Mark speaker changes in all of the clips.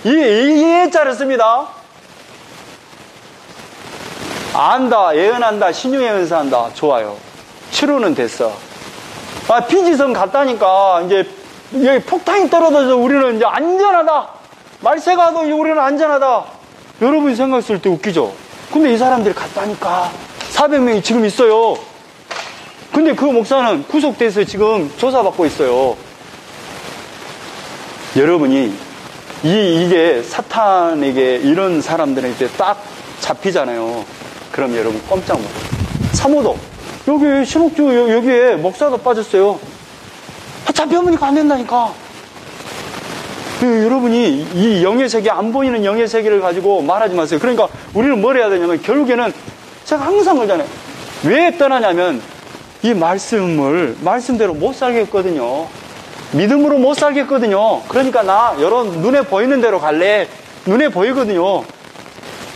Speaker 1: 이 예자를 씁니다. 안다, 예언한다, 신유예언사한다. 좋아요. 치료는 됐어. 피지성 갔다니까 이제 여기 폭탄이 떨어져서 우리는 이제 안전하다. 말세가 도 우리는 안전하다. 여러분이 생각했을 때 웃기죠? 근데 이 사람들이 갔다니까. 400명이 지금 있어요. 근데 그 목사는 구속돼서 지금 조사받고 있어요. 여러분이 이게 사탄에게 이런 사람들한테 딱 잡히잖아요. 그럼 여러분 꼼짝 못해요. 사모도 여기 신옥주 여기에 목사도 빠졌어요. 잡혀보니까 안 된다니까. 여러분이 이 영의 세계, 안 보이는 영의 세계를 가지고 말하지 마세요. 그러니까 우리는 뭘 해야 되냐면 결국에는 제가 항상 그러잖아요. 왜 떠나냐면 이 말씀대로 못 살겠거든요. 믿음으로 못 살겠거든요. 그러니까 나 여러분 눈에 보이는 대로 갈래. 눈에 보이거든요.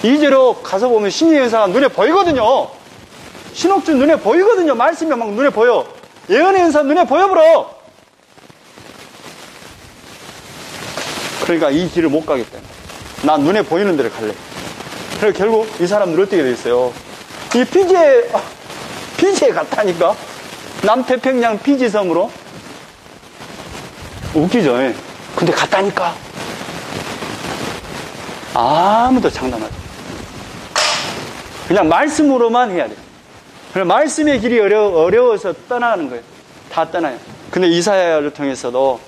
Speaker 1: 이제로 가서 보면 신유예언사가 눈에 보이거든요. 신옥주 눈에 보이거든요. 말씀이 막 눈에 보여. 예언의 연사 눈에 보여버려. 그러니까 이 길을 못 가겠다. 난 눈에 보이는 데를 갈래. 그래서 결국 이 사람들 어떻게 됐어요? 이 피지에 갔다니까? 남태평양 피지섬으로? 웃기죠? 예. 근데 갔다니까? 아무도 장담하지. 그냥 말씀으로만 해야 돼. 말씀의 길이 어려워서 떠나는 거예요. 다 떠나요. 근데 이사야를 통해서도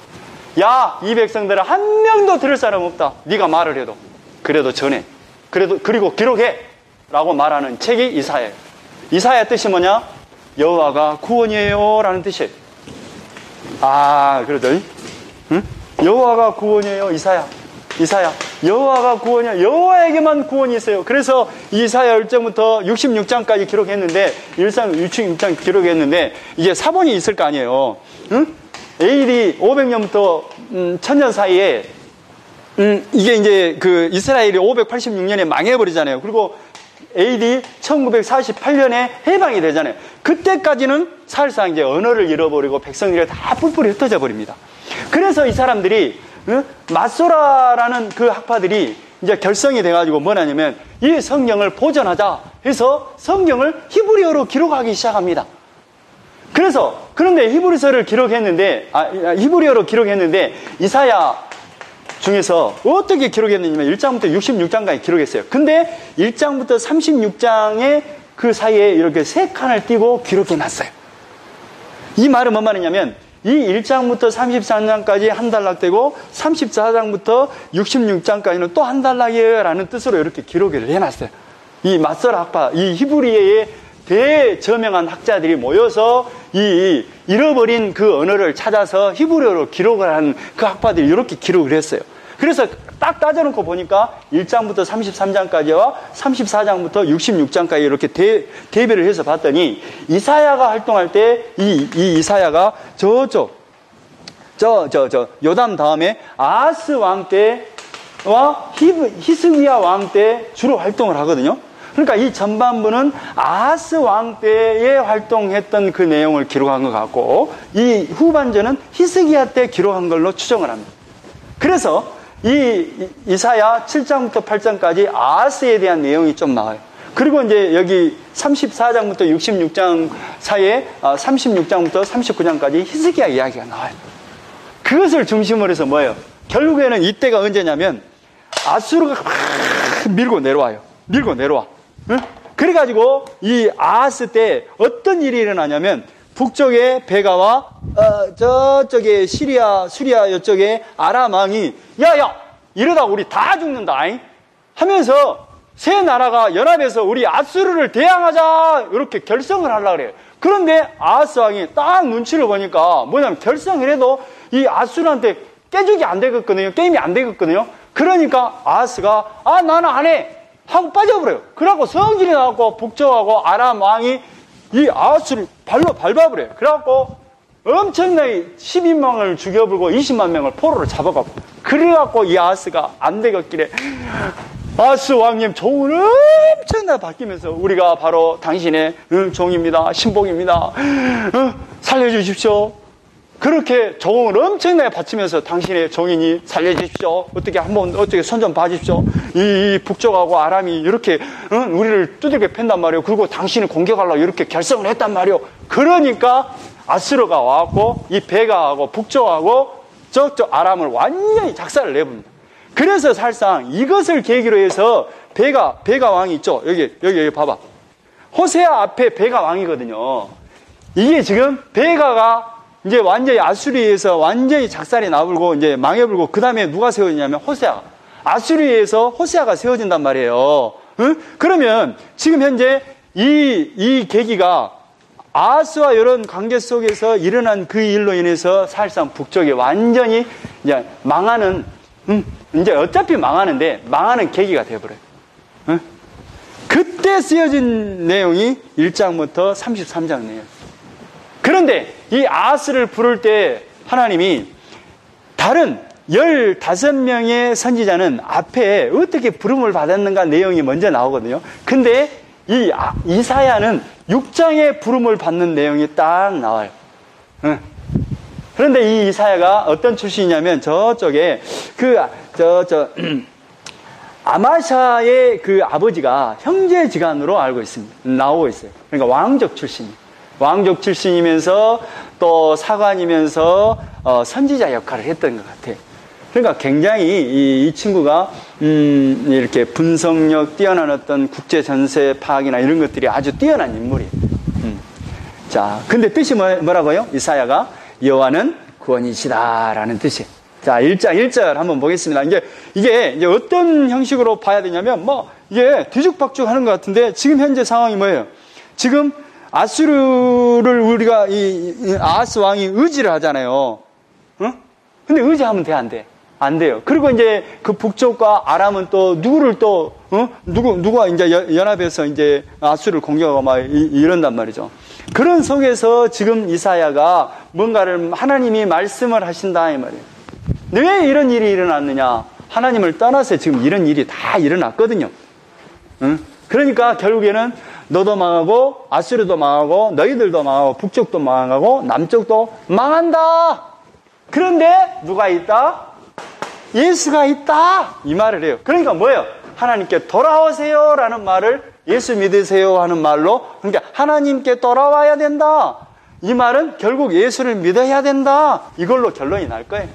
Speaker 1: 야, 이 백성들은 한 명도 들을 사람 없다. 네가 말을 해도. 그래도 전해. 그리고 기록해. 라고 말하는 책이 이사야예요. 이사야 뜻이 뭐냐? 여호와가 구원이에요. 라는 뜻이에요. 그러죠. 응? 여호와가 구원이에요. 이사야. 여호와가 구원이야. 여호와에게만 구원이 있어요. 그래서 이사야 1장부터 66장까지 기록했는데 66장 기록했는데 이게 사본이 있을 거 아니에요. 응? AD 500년부터 1000년 사이에 이게 이제 그 이스라엘이 586년에 망해버리잖아요. 그리고 AD 1948년에 해방이 되잖아요. 그때까지는 사실상 이제 언어를 잃어버리고 백성들이 다 뿔뿔이 흩어져 버립니다. 그래서 이 사람들이 마소라라는 그 학파들이 이제 결성이 돼가지고 뭐냐면 이 성경을 보존하자 해서 성경을 히브리어로 기록하기 시작합니다. 그런데 히브리어로 기록했는데 이사야 중에서 어떻게 기록했느냐면 1장부터 66장까지 기록했어요. 근데 1장부터 36장의 그 사이에 이렇게 3칸을 띄고 기록해놨어요. 이 말은 뭔 말이냐면 이 1장부터 33장까지 한 단락되고 34장부터 66장까지는 또 한 단락이에요 라는 뜻으로 이렇게 기록을 해놨어요. 이 마소라 학파, 이 히브리어의 대저명한 학자들이 모여서 이 잃어버린 그 언어를 찾아서 히브리어로 기록을 한 그 학파들이 이렇게 기록을 했어요. 그래서 딱 따져놓고 보니까 1장부터 33장까지와 34장부터 66장까지 이렇게 대비를 해서 봤더니 이사야가 활동할 때 이 이사야가 요담 다음에 아하스 왕 때와 히스기야 왕 때 주로 활동을 하거든요. 그러니까 이 전반부는 아하스 왕 때에 활동했던 그 내용을 기록한 것 같고 이 후반전은 히스기야 때 기록한 걸로 추정을 합니다. 그래서 이 이사야 7장부터 8장까지 아하스에 대한 내용이 좀 나와요. 그리고 이제 여기 34장부터 66장 사이에 36장부터 39장까지 히스기야 이야기가 나와요. 그것을 중심으로 해서 뭐예요? 결국에는 이때가 언제냐면 아수르가 막 밀고 내려와. 응? 그래가지고 이 아하스 때 어떤 일이 일어나냐면 북쪽에 베가와 저쪽에 수리아 이쪽에 아람 왕이 야야 이러다 우리 다 죽는다 하면서 세 나라가 연합해서 우리 아수르를 대항하자 이렇게 결성을 하려고 그래요. 그런데 아하스 왕이 딱 눈치를 보니까 뭐냐면 결성을 해도 이 아수르한테 깨죽이 안 되겠거든요. 게임이 안 되겠거든요. 그러니까 아하스가 나는 안 해 하고 빠져버려요. 그래갖고 성질이 나갖고 북쪽하고 아람 왕이 이 아하스를 발로 밟아버려요. 그래갖고 엄청나게 12명을 죽여버리고 20만 명을 포로로 잡아갖고 그래갖고 이 아하스가 안 되겠길래 아하스 왕님 종을 엄청나게 바뀌면서 우리가 바로 당신의 종입니다. 신복입니다. 살려주십시오. 그렇게 조공을 엄청나게 바치면서 당신의 종인이 살려주십시오. 어떻게 한번 어떻게 손 좀 봐주십시오. 이 북쪽하고 아람이 이렇게 우리를 두들겨 팬단 말이에요. 그리고 당신을 공격하려고 이렇게 결성을 했단 말이에요. 그러니까 아수르가 와갖고 이 배가하고 북쪽하고 저쪽 아람을 완전히 작사를 내봅니다. 그래서 사실상 이것을 계기로 해서 배가 왕이 있죠. 여기 봐봐. 호세아 앞에 배가 왕이거든요. 이게 지금 배가가 이제 완전히 아수리에서 완전히 작살이 나불고 이제 망해불고 그 다음에 누가 세워지냐면 호세아. 아수리에서 호세아가 세워진단 말이에요. 응? 그러면 지금 현재 이 계기가 아하스와 이런 관계 속에서 일어난 그 일로 인해서 사실상 북쪽이 완전히 이제 망하는, 이제 어차피 망하는데 망하는 계기가 되어버려요. 응? 그때 쓰여진 내용이 1장부터 33장 내용. 그런데 이 아하스를 부를 때 하나님이 다른 15명의 선지자는 앞에 어떻게 부름을 받았는가 내용이 먼저 나오거든요. 근데 이 이사야는 6장에 부름을 받는 내용이 딱 나와요. 그런데 이 이사야가 어떤 출신이냐면 저쪽에 아마샤의 그 아버지가 형제지간으로 알고 있습니다. 나오고 있어요. 그러니까 왕족 출신이에요. 왕족 출신이면서 또 사관이면서 선지자 역할을 했던 것 같아요. 그러니까 굉장히 이 친구가 이렇게 분석력 뛰어난 어떤 국제 전세 파악이나 이런 것들이 아주 뛰어난 인물이에요. 자, 근데 뜻이 뭐라고요? 이사야가 여호와는 구원이시다라는 뜻이에요. 자, 1장 1절 한번 보겠습니다. 이게 어떤 형식으로 봐야 되냐면 이게 뒤죽박죽 하는 것 같은데 지금 현재 상황이 뭐예요? 지금 아수르를 우리가 이 아하스 왕이 의지를 하잖아요. 근데 의지하면 돼, 안 돼? 안 돼요. 그리고 이제 그 북쪽과 아람은 또 누가 이제 연합해서 이제 아수르를 공격하고 막 이런단 말이죠. 그런 속에서 지금 이사야가 뭔가를 하나님이 말씀을 하신다 이 말이에요. 왜 이런 일이 일어났느냐? 하나님을 떠나서 지금 이런 일이 다 일어났거든요. 그러니까 결국에는 너도 망하고 아수르도 망하고 너희들도 망하고 북쪽도 망하고 남쪽도 망한다. 그런데 누가 있다? 예수가 있다. 이 말을 해요. 그러니까 뭐예요? 하나님께 돌아오세요 라는 말을 예수 믿으세요 하는 말로, 그러니까 하나님께 돌아와야 된다. 이 말은 결국 예수를 믿어야 된다. 이걸로 결론이 날 거예요.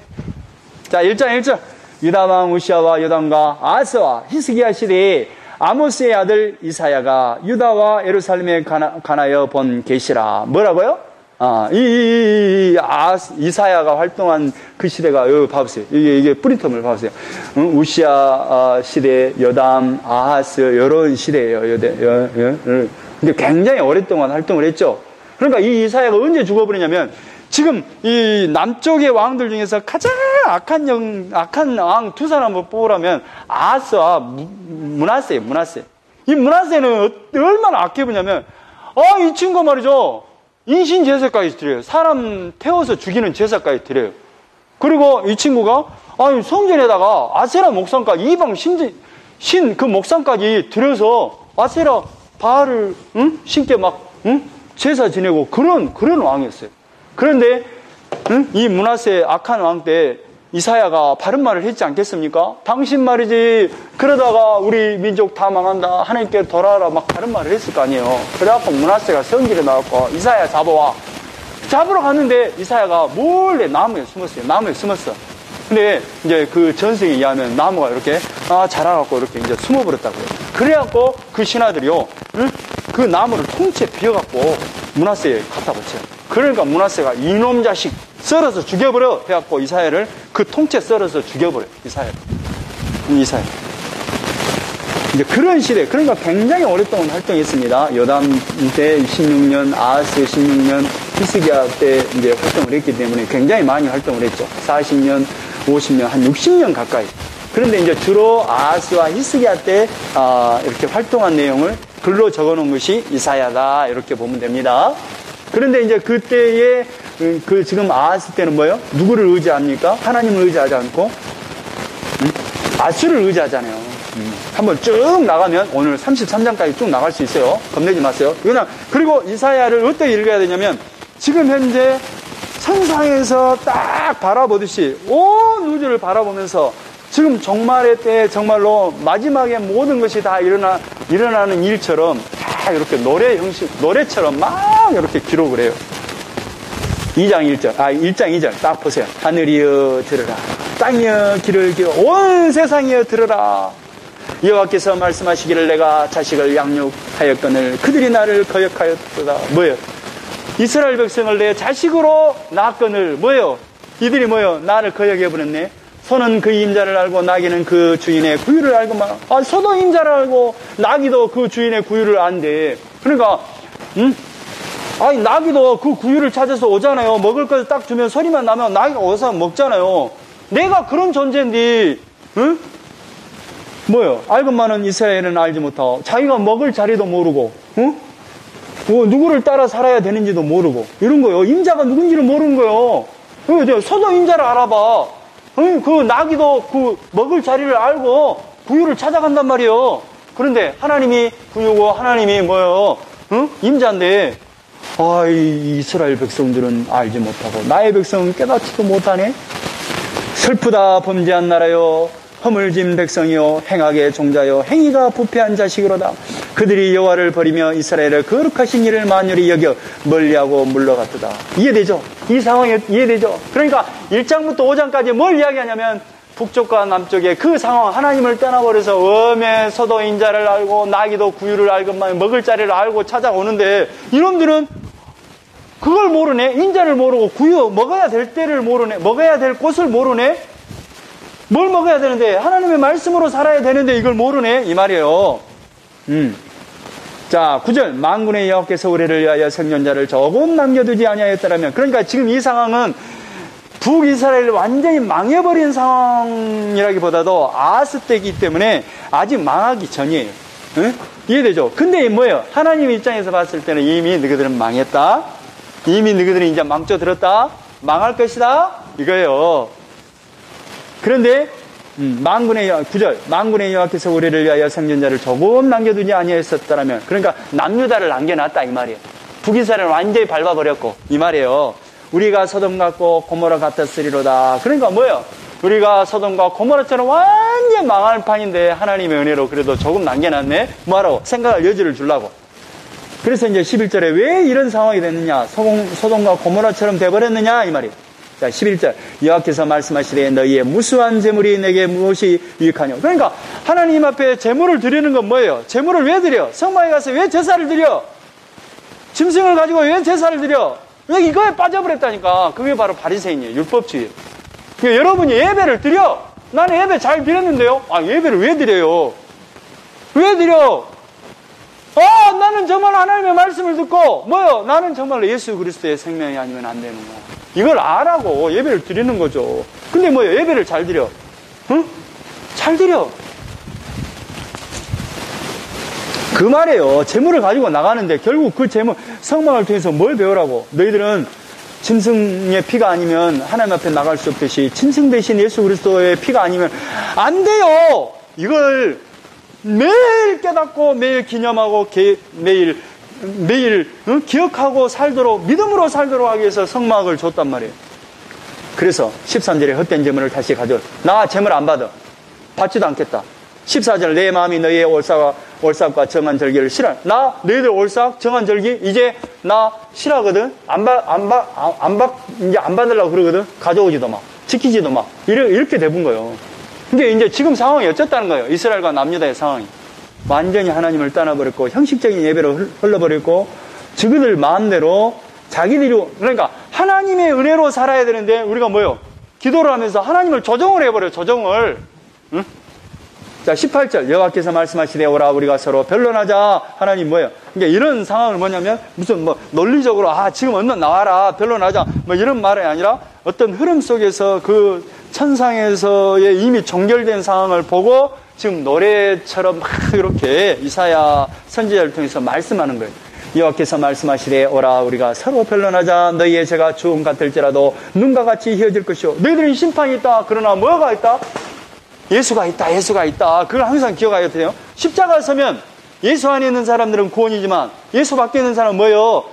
Speaker 1: 자, 1장 1절. 유다왕 우시아와 요담과 아하스와 히스기야 시대에 아모스의 아들 이사야가 유다와 예루살렘에 관하여 본 계시라. 뭐라고요? 이사야가 활동한 그 시대가, 여기 봐보세요. 이게 프린터를 봐보세요. 우시아 시대, 요담, 아하스, 이런 시대예요. 근데 굉장히 오랫동안 활동을 했죠. 그러니까 이 이사야가 언제 죽어버리냐면, 지금 이 남쪽의 왕들 중에서 가장 악한 왕 두 사람을 뽑으라면 아하스와 므낫세예요. 므낫세. 이 므낫세는 얼마나 악해 보냐면, 이 친구 말이죠. 인신 제사까지 드려요. 사람 태워서 죽이는 제사까지 드려요. 그리고 이 친구가 성전에다가 아세라 목상까지, 이방 신 그 목상까지 들여서 아세라 바알을 신께 막 제사 지내고 그런 왕이었어요. 그런데 이 므낫세 악한 왕 때 이사야가 바른 말을 했지 않겠습니까? 당신 말이지, 그러다가 우리 민족 다 망한다, 하나님께 돌아와라, 막 바른 말을 했을 거 아니에요. 그래갖고 므낫세가 성길에 나왔고 이사야 잡아와. 잡으러 갔는데 이사야가 몰래 나무에 숨었어요. 나무에 숨었어. 근데 이제 그 전승에 의하면 나무가 이렇게 자라갖고 이렇게 이제 숨어버렸다고요. 그래갖고 그 신하들이요, 그 나무를 통째 비워갖고 므낫세에 갖다 붙여요. 그러니까 므낫세가 이놈 자식 썰어서 죽여버려 해갖고 이사야를 그 통째 썰어서 죽여버려. 이사야. 이제 그런 시대, 그러니까 굉장히 오랫동안 활동했습니다. 요담 때 16년, 아하스 16년, 히스기야 때 이제 활동을 했기 때문에 굉장히 많이 활동을 했죠. 40년, 50년, 한 60년 가까이. 그런데 이제 주로 아하스와 히스기야 때 이렇게 활동한 내용을 글로 적어놓은 것이 이사야다, 이렇게 보면 됩니다. 그런데 이제 그때의 지금 아하스 때는 뭐예요? 누구를 의지합니까? 하나님을 의지하지 않고 아수를 의지하잖아요. 한번 쭉 나가면 오늘 33장까지 쭉 나갈 수 있어요. 겁내지 마세요. 그리고 이사야를 어떻게 읽어야 되냐면, 지금 현재 천상에서 딱 바라보듯이 온 우주를 바라보면서 지금 종말의 때에 정말로 마지막에 모든 것이 다 일어나는 일처럼 다 이렇게 노래처럼 막 이렇게 기록을 해요. 1장 2절 딱 보세요. 하늘이여 들으라. 땅이여 귀를 기울여 온 세상이여 들으라. 여호와께서 말씀하시기를 내가 자식을 양육하였거늘 그들이 나를 거역하였도다. 뭐예요? 이스라엘 백성을 내 자식으로 낳았거늘 뭐예요? 이들이 뭐예요? 나를 거역해버렸네. 소는 그 임자를 알고 나귀는 그 주인의 구유를 알고만. 소도 임자를 알고 나귀도 그 주인의 구유를 안대. 그러니까 나귀도 그 구유를 찾아서 오잖아요. 먹을 것을 딱 주면 소리만 나면 나귀가 와서 먹잖아요. 내가 그런 존재인데 응? 뭐요? 알건만은 이스라엘은 알지 못하고 자기가 먹을 자리도 모르고 응? 누구를 따라 살아야 되는지도 모르고 이런 거요. 임자가 누군지를 모르는 거요. 소도 임자를 알아봐. 그 나귀도 그 먹을 자리를 알고 구유를 찾아간단 말이에요. 그런데 하나님이 구유고 하나님이 뭐요? 응? 임자인데 이 이스라엘 백성들은 알지 못하고 나의 백성은 깨닫지도 못하네. 슬프다 범죄한 나라요 허물진 백성이요 행악의 종자요 행위가 부패한 자식으로다. 그들이 여호와를 버리며 이스라엘의 거룩하신 일을 만연히 여겨 멀리하고 물러갔도다. 이해되죠? 이 상황이 이해되죠? 그러니까 1장부터 5장까지 뭘 이야기하냐면 북쪽과 남쪽의 그 상황, 하나님을 떠나버려서 웜에 소도 인자를 알고 나귀도 구유를 알고만 먹을 자리를 알고 찾아오는데 이놈들은 그걸 모르네. 인자를 모르고 구유 먹어야 될 때를 모르네. 먹어야 될 곳을 모르네. 뭘 먹어야 되는데 하나님의 말씀으로 살아야 되는데 이걸 모르네 이 말이에요. 자 9절 만군의 여호와께서 우리를 위하여 생존자를 조금 남겨두지 아니하였더라면. 그러니까 지금 이 상황은 북이스라엘이 완전히 망해버린 상황이라기보다도 아하스 때이기 때문에 아직 망하기 전이에요. 응? 이해되죠? 근데 뭐예요? 하나님 입장에서 봤을 때는 이미 너희들은 망했다. 이미 너희들은 이제 망쳐들었다. 망할 것이다. 이거예요. 그런데 9절 만군의 여호와께서 우리를 위하여 생존자를 조금 남겨두지 아니하였었더라면. 그러니까 남유다를 남겨놨다 이 말이에요. 북이스라엘은 완전히 밟아버렸고 이 말이에요. 우리가 소돔 같고 고모라 같았으리로다. 그러니까 뭐예요? 우리가 소돔과 고모라처럼 완전 망할 판인데 하나님의 은혜로 그래도 조금 남겨놨네. 뭐하라고? 생각할 여지를 주려고. 그래서 이제 11절에 왜 이런 상황이 됐느냐? 소돔과 고모라처럼 돼버렸느냐? 이 말이에요. 자 11절 여호와께서 말씀하시되 너희의 무수한 재물이 내게 무엇이 유익하뇨? 그러니까 하나님 앞에 재물을 드리는 건 뭐예요? 재물을 왜 드려? 성막에 가서 왜 제사를 드려? 짐승을 가지고 왜 제사를 드려? 왜 이거에 빠져버렸다니까. 그게 바로 바리새인이에요. 율법주의. 그러니까 여러분이 예배를 드려. 나는 예배 잘 드렸는데요. 예배를 왜 드려요? 왜 드려? 나는 정말 하나님의 말씀을 듣고 뭐요? 나는 정말 예수 그리스도의 생명이 아니면 안 되는 거야. 이걸 알라고 예배를 드리는 거죠. 근데 뭐예요? 예배를 잘 드려. 응? 잘 드려. 그 말이에요. 재물을 가지고 나가는데 결국 그 재물, 성막을 통해서 뭘 배우라고? 너희들은 짐승의 피가 아니면 하나님 앞에 나갈 수 없듯이 짐승 대신 예수 그리스도의 피가 아니면 안 돼요. 이걸 매일 깨닫고 매일 기념하고 매일 기억하고 살도록 믿음으로 살도록 하기 위해서 성막을 줬단 말이에요. 그래서 13절에 헛된 재물을 다시 가져. 나 재물 안 받아. 받지도 않겠다. 14절 내 마음이 너희의 올삭과 정한 절기를 싫어. 나 너희들 올삭 정한 절기 이제 나 싫어하거든. 이제 안 받으려고 그러거든. 가져오지도 마. 지키지도 마. 이렇게 돼본 거예요. 근데 이제 지금 상황이 어쨌다는 거예요. 이스라엘과 남유다의 상황이. 완전히 하나님을 떠나버렸고 형식적인 예배로 흘러버렸고 저그들 마음대로 자기들이 그러니까 하나님의 은혜로 살아야 되는데 우리가 뭐요? 기도를 하면서 하나님을 조정을 해버려요. 조정을. 응? 자 18절 여호와께서 말씀하시되 오라 우리가 서로 변론하자. 하나님 뭐예요? 그러니까 이런 상황을 뭐냐면 무슨 논리적으로 지금 얼른 나와라 변론하자 이런 말이 아니라 어떤 흐름 속에서 그 천상에서의 이미 종결된 상황을 보고 지금 노래처럼 막 이렇게 이사야 선지자를 통해서 말씀하는 거예요. 여호와께서 말씀하시되 오라 우리가 서로 변론하자. 너희의 죄가 주홍 같을지라도 눈과 같이 희어질 것이요 너희들은 심판이 있다. 그러나 뭐가 있다? 예수가 있다. 예수가 있다. 그걸 항상 기억해야 돼요. 십자가 서면 예수 안에 있는 사람들은 구원이지만 예수 밖에 있는 사람은 뭐예요?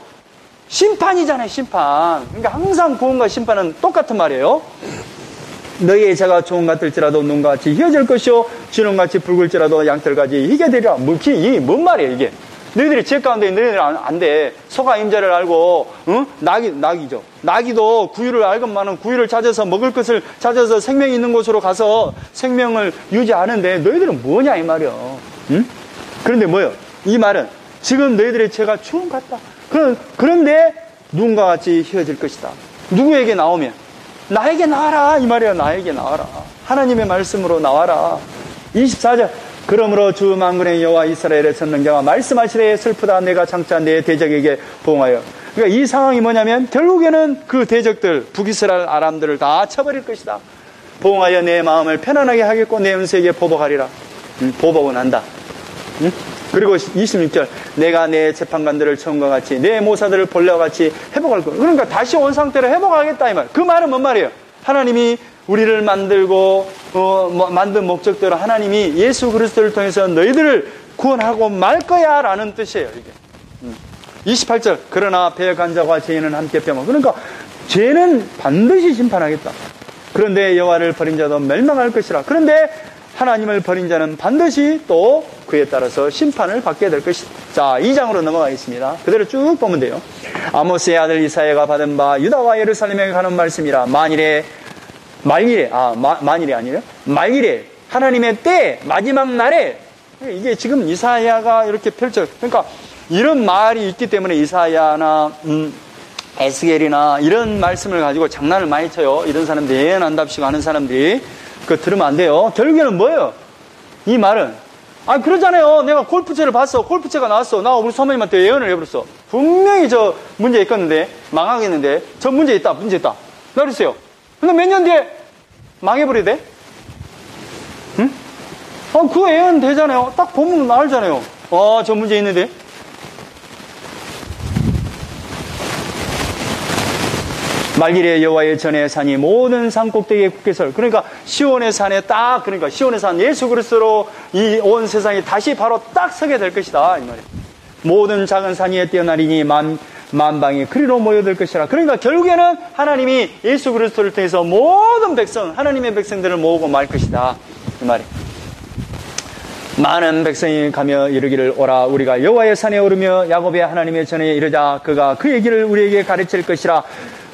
Speaker 1: 심판이잖아요, 심판. 그러니까 항상 구원과 심판은 똑같은 말이에요. 너희의 죄가 종 같을지라도 눈과 같이 희어질 것이요 진홍같이 붉을지라도 양털같이 희게 되리라. 이게 뭔 말이에요, 이게? 너희들이 죄 가운데 너희들은 안 돼. 소가 임자를 알고, 응? 낙이죠. 낙이도 구유를 알건만은 구유를 찾아서 먹을 것을 찾아서 생명이 있는 곳으로 가서 생명을 유지하는데 너희들은 뭐냐, 이 말이요. 응? 그런데 뭐요? 이 말은 지금 너희들의 죄가 추운 같다. 그런데 눈과 같이 희어질 것이다. 누구에게 나오면? 나에게 나와라. 이 말이야. 나에게 나와라. 하나님의 말씀으로 나와라. 24절. 그러므로 주 만군의 여호와 이스라엘의 전능자가 말씀하시되 슬프다. 내가 장차 내 대적에게 보응하여. 그러니까 이 상황이 뭐냐면 결국에는 그 대적들, 북이스라엘 아람들을 다 쳐버릴 것이다. 보응하여 내 마음을 편안하게 하겠고 내 은세에게 보복하리라. 보복은 한다. 그리고 26절. 내가 내 재판관들을 처음과 같이 내 모사들을 본래와 같이 회복할 것. 그러니까 다시 온 상태로 회복하겠다 이 말. 그 말은 뭔 말이에요? 하나님이 우리를 만들고 만든 목적대로 하나님이 예수 그리스도를 통해서 너희들을 구원하고 말 거야 라는 뜻이에요. 이게 28절. 그러나 배 간자와 죄인은 함께 펴먹어. 그러니까 죄는 반드시 심판하겠다. 그런데 여호와를 버린 자도 멸망할 것이라. 그런데 하나님을 버린 자는 반드시 또 그에 따라서 심판을 받게 될 것이다. 자, 2장으로 넘어가겠습니다. 그대로 쭉 보면 돼요. 아모스의 아들 이사야가 받은 바 유다와 예루살렘에 가는 말씀이라. 만일에 하나님의 때 마지막 날에, 이게 지금 이사야가 이렇게 그러니까 이런 말이 있기 때문에 이사야나 에스겔이나 이런 말씀을 가지고 장난을 많이 쳐요. 이런 사람들 예언한답시고 하는 사람들이 그거 들으면 안 돼요. 결국에는 뭐예요? 이 말은 그러잖아요. 내가 골프채를 봤어. 골프채가 나왔어. 나 우리 사모님한테 예언을 해버렸어. 분명히 저 문제 있겠는데 망하겠는데 저 문제 있다. 나 그랬어요. 근데 몇 년 뒤에 망해버려야 돼? 응? 그거 예언 되잖아요. 딱 보면 알잖아요. 저 문제 있는데. 말길에 여호와의 전의 산이 모든 산 꼭대기에 굳게 설. 그러니까 시온의 산에 그러니까 시온의 산 예수 그리스도로 이 온 세상이 다시 바로 딱 서게 될 것이다 이 말이에요. 모든 작은 산 위에 뛰어나리니 만방이 그리로 모여들 것이라. 그러니까 결국에는 하나님이 예수 그리스도를 통해서 모든 백성, 하나님의 백성들을 모으고 말 것이다 이 말이에요. 많은 백성이 가며 이르기를 오라 우리가 여호와의 산에 오르며 야곱의 하나님의 전에 이르자 그가 그의 길을 우리에게 가르칠 것이라.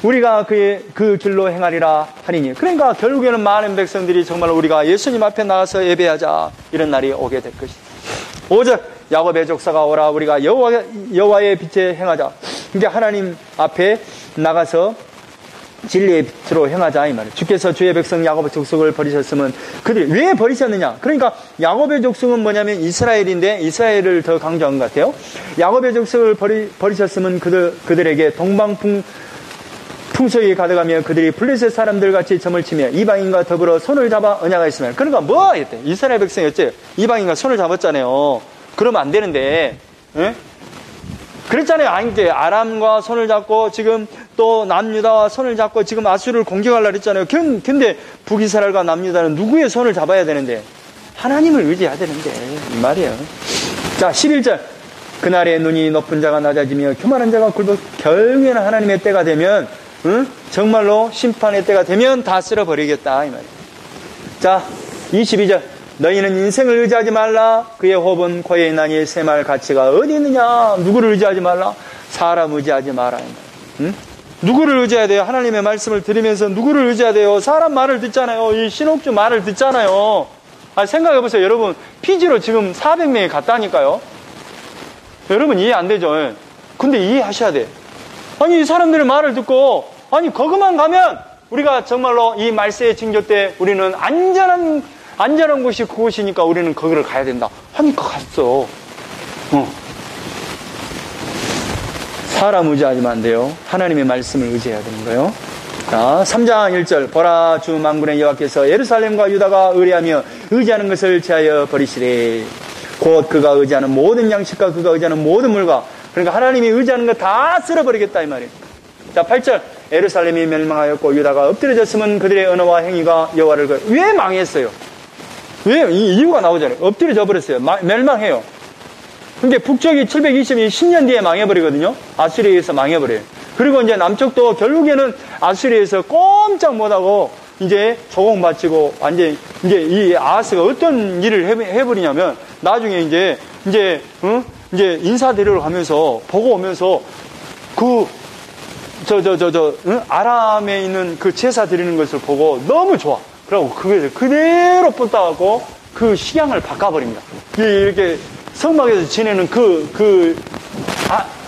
Speaker 1: 우리가 그 길로 행하리라 하니니. 그러니까 결국에는 많은 백성들이 정말 우리가 예수님 앞에 나가서 예배하자 이런 날이 오게 될 것이다. 5절. 야곱의 족사가 오라 우리가 여호와의 빛에 행하자. 그러니까 하나님 앞에 나가서 진리의 빛으로 행하자 이 말이에요. 주께서 주의 백성 야곱의 족속을 버리셨으면 그들이 왜 버리셨느냐? 그러니까 야곱의 족속은 뭐냐면 이스라엘인데 이스라엘을 더 강조한 것 같아요. 야곱의 족속을 버리셨으면 그들에게 풍속이 가득하며 그들이 블레셋 사람들 같이 점을 치며 이방인과 더불어 손을 잡아 언약하였으며. 그러니까 뭐 했대? 이스라엘 백성이 어째 이방인과 손을 잡았잖아요. 그러면 안 되는데, 에? 그랬잖아요. 이제 아람과 손을 잡고 지금 또 남유다와 손을 잡고 지금 아수르를 공격하려고 했잖아요. 근데 북이스라엘과 남유다는 누구의 손을 잡아야 되는데? 하나님을 의지해야 되는데 이 말이에요. 자, 11절. 그날에 눈이 높은 자가 낮아지며 교만한 자가 굴복. 결국에는 하나님의 때가 되면 정말로 심판의 때가 되면 다 쓸어버리겠다 이 말이에요. 자, 22절. 너희는 인생을 의지하지 말라. 그의 호흡은 코에 있나니 새말 가치가 어디 있느냐. 누구를 의지하지 말라? 사람 의지하지 마라. 누구를 의지해야 돼요? 하나님의 말씀을 들으면서 누구를 의지해야 돼요? 사람 말을 듣잖아요. 이 신옥주 말을 듣잖아요. 생각해보세요. 여러분 피지로 지금 400명이 갔다니까요. 여러분 이해 안 되죠? 근데 이해하셔야 돼. 이 사람들의 말을 듣고 거기만 가면 우리가 정말로 이 말세의 징조 때 우리는 안전한 곳이 그곳이니까 우리는 거기를 가야 된다 하니까 갔어. 사람 의지하지만 안 돼요. 하나님의 말씀을 의지해야 되는 거예요. 자, 3장 1절. 보라 주 만군의 여호와께서 예루살렘과 유다가 의뢰하며 의지하는 것을 제하여 버리시되 곧 그가 의지하는 모든 양식과 그가 의지하는 모든 물과. 그러니까 하나님이 의지하는 거 다 쓸어버리겠다 이 말이에요. 자, 8절. 예루살렘이 멸망하였고 유다가 엎드려졌으면 그들의 언어와 행위가 여호와를 왜 망했어요? 왜? 이 이유가 나오잖아요. 엎드려져 버렸어요. 멸망해요. 그러니까 북쪽이 720년 뒤에 망해버리거든요. 아수리에서 망해버려요. 그리고 이제 남쪽도 결국에는 아수리에서 꼼짝 못하고 이제 조공 바치고 완전 이제 이 아하스가 어떤 일을 해버리냐면 나중에 이제 인사드리러 가면서 보고 오면서 아람에 있는 그 제사 드리는 것을 보고 너무 좋아. 그러고 그걸 그대로 뻗다가고 그 식양을 바꿔버립니다. 이렇게 성막에서 지내는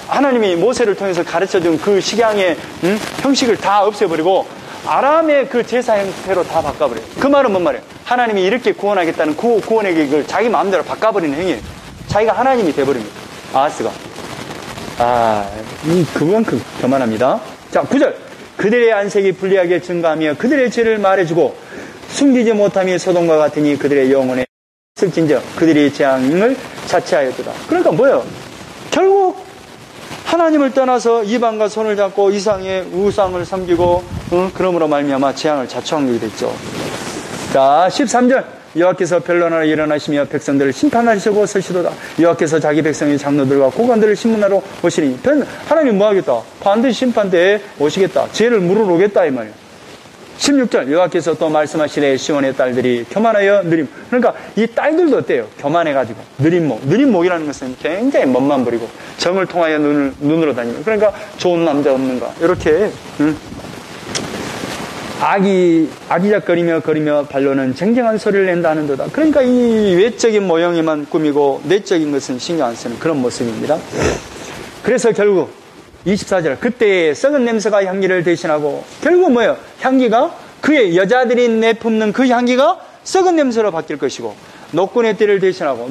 Speaker 1: 하나님이 모세를 통해서 가르쳐준 그 식양의 형식을 다 없애버리고 아람의 그 제사 형태로 다 바꿔버려요. 그 말은 뭔 말이에요? 하나님이 이렇게 구원하겠다는 구원의 계획을 자기 마음대로 바꿔버리는 행위예요. 자기가 하나님이 돼버립니다. 아하스가. 그만큼 교만합니다. 자, 9절. 그들의 안색이 불리하게 증가하며 그들의 죄를 말해주고 숨기지 못함이 소돔과 같으니 그들의 영혼에 슬진적 그들이 재앙을 자체하였도다. 그러니까 뭐예요? 결국 하나님을 떠나서 이방과 손을 잡고 이상의 우상을 섬기고 그러므로 말미암아 재앙을 자초하게 됐죠. 자, 13절. 여호와께서 변론하러 일어나시며 백성들을 심판하시고 서시도다. 여호와께서 자기 백성의 장로들과 고관들을 심문하러 오시니 하나님 뭐 하겠다? 반드시 심판대에 오시겠다. 죄를 물으러 오겠다 이 말이에요. 16절. 여호와께서 또 말씀하시되 시온의 딸들이 교만하여 느림. 그러니까 이 딸들도 어때요? 교만해가지고 느림목이라는 것은 굉장히 멋만 부리고 정을 통하여 눈으로 다니고 그러니까 좋은 남자 없는가 이렇게 아기작거리며 거리며 발로는 쟁쟁한 소리를 낸다 하는도다. 그러니까 이 외적인 모형에만 꾸미고 내적인 것은 신경 안 쓰는 그런 모습입니다. 그래서 결국 24절. 그때의 썩은 냄새가 향기를 대신하고 결국 뭐예요? 향기가 그의 여자들이 내뿜는 그 향기가 썩은 냄새로 바뀔 것이고 노끈의 띠를 대신하고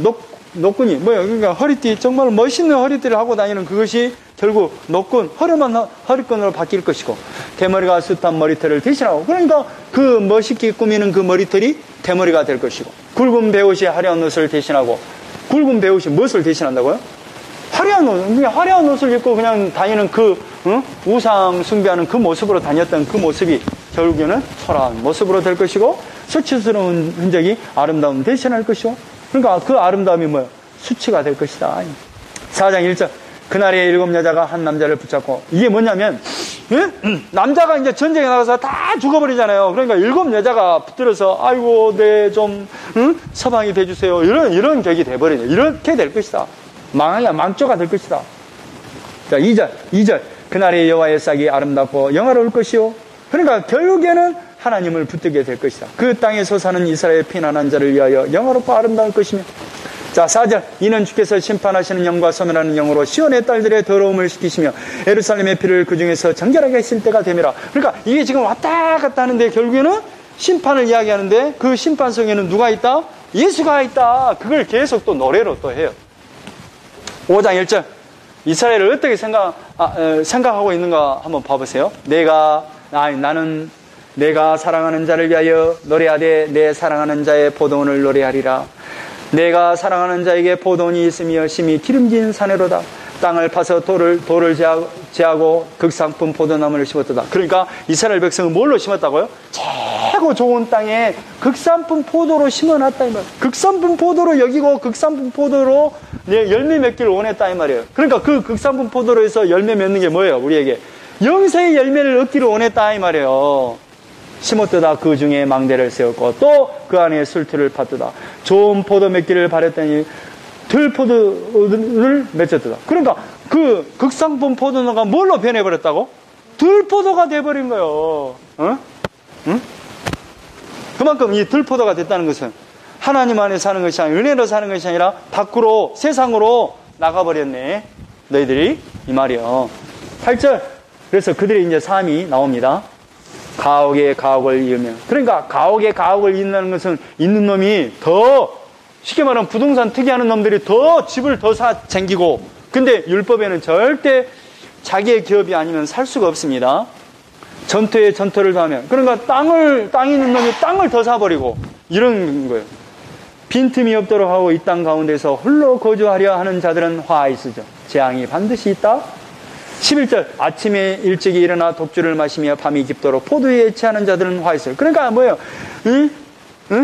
Speaker 1: 노끈이 뭐예요? 그러니까 허리띠 정말 멋있는 허리띠를 하고 다니는 그것이 결국 노끈 허름한 허리끈으로 바뀔 것이고 대머리가 숱한 머리털을 대신하고 그러니까 그 멋있게 꾸미는 그 머리털이 대머리가 될 것이고 굵은 배옷이 화려한 옷을 대신하고 굵은 배옷이 무엇을 대신한다고요? 화려한 옷, 그냥 화려한 옷을 입고 그냥 다니는 우상 숭배하는 그 모습으로 다녔던 그 모습이 결국에는 초라한 모습으로 될 것이고 수치스러운 흔적이 아름다움 대신할 것이고 그러니까 그 아름다움이 뭐예요? 수치가 될 것이다. 4장 1절. 그날에 7 여자가 한 남자를 붙잡고 이게 뭐냐면 남자가 이제 전쟁에 나가서 다 죽어버리잖아요. 그러니까 7 여자가 붙들어서 아이고 좀 서방이 돼주세요. 이런 격이 돼버리네. 이렇게 될 것이다. 망조가 될 것이다. 자, 2절. 그날의 여호와의 싹이 아름답고 영화로울 것이요. 그러니까 결국에는 하나님을 붙들게 될 것이다. 그 땅에서 사는 이스라엘 피난한 자를 위하여 영화롭고 아름다울 것이며. 자, 4절. 이는 주께서 심판하시는 영과 소멸하는 영으로 시온의 딸들의 더러움을 시키시며 예루살렘의 피를 그 중에서 정결하게 하실 때가 되미라. 그러니까 이게 지금 왔다 갔다 하는데 결국에는 심판을 이야기하는데 그 심판 속에는 누가 있다? 예수가 있다. 그걸 계속 또 노래로 또 해요. 5장 1절. 이스라엘을 어떻게 생각하고 있는가 한번 봐보세요. 나는 내가 사랑하는 자를 위하여 노래하되 내 사랑하는 자의 포도원을 노래하리라. 내가 사랑하는 자에게 포도원이 있으며 심히 기름진 산에로다. 땅을 파서 돌을 제하고 극상품 포도나무를 심었다. 그러니까 이스라엘 백성은 뭘로 심었다고요? 최고 좋은 땅에 극상품 포도로 심어놨다 이 말이에요. 극상품 포도로 여기고 극상품 포도로 열매 맺기를 원했다 이 말이에요. 그러니까 그 극상품 포도로 해서 열매 맺는 게 뭐예요? 우리에게 영생의 열매를 얻기를 원했다 이 말이에요. 심었도다. 그 중에 망대를 세웠고 또 그 안에 술틀을 팠도다. 좋은 포도 맺기를 바랬더니 들포도를 맺었도다. 그러니까 그 극상품 포도나가 뭘로 변해버렸다고? 들포도가 돼버린 거예요. 응? 그만큼 이 들포도가 됐다는 것은 하나님 안에 사는 것이 아니라 은혜로 사는 것이 아니라 밖으로 세상으로 나가버렸네 너희들이 이 말이요. 8절. 그래서 그들의 이제 삶이 나옵니다. 가옥에 가옥을 이으며. 그러니까 가옥에 가옥을 잇는 것은 있는 놈이 더 쉽게 말하면 부동산 특이하는 놈들이 더 집을 더 챙기고 근데 율법에는 절대 자기의 기업이 아니면 살 수가 없습니다. 전투에 전투를 더하면 그러니까 땅이 있는 놈이 땅을 더 사버리고 이런 거예요. 빈틈이 없도록 하고 이 땅 가운데서 홀로 거주하려 하는 자들은 화 있으죠. 재앙이 반드시 있다. 11절. 아침에 일찍이 일어나 독주를 마시며 밤이 깊도록 포도에 취하는 자들은 화 있어요. 그러니까 뭐예요?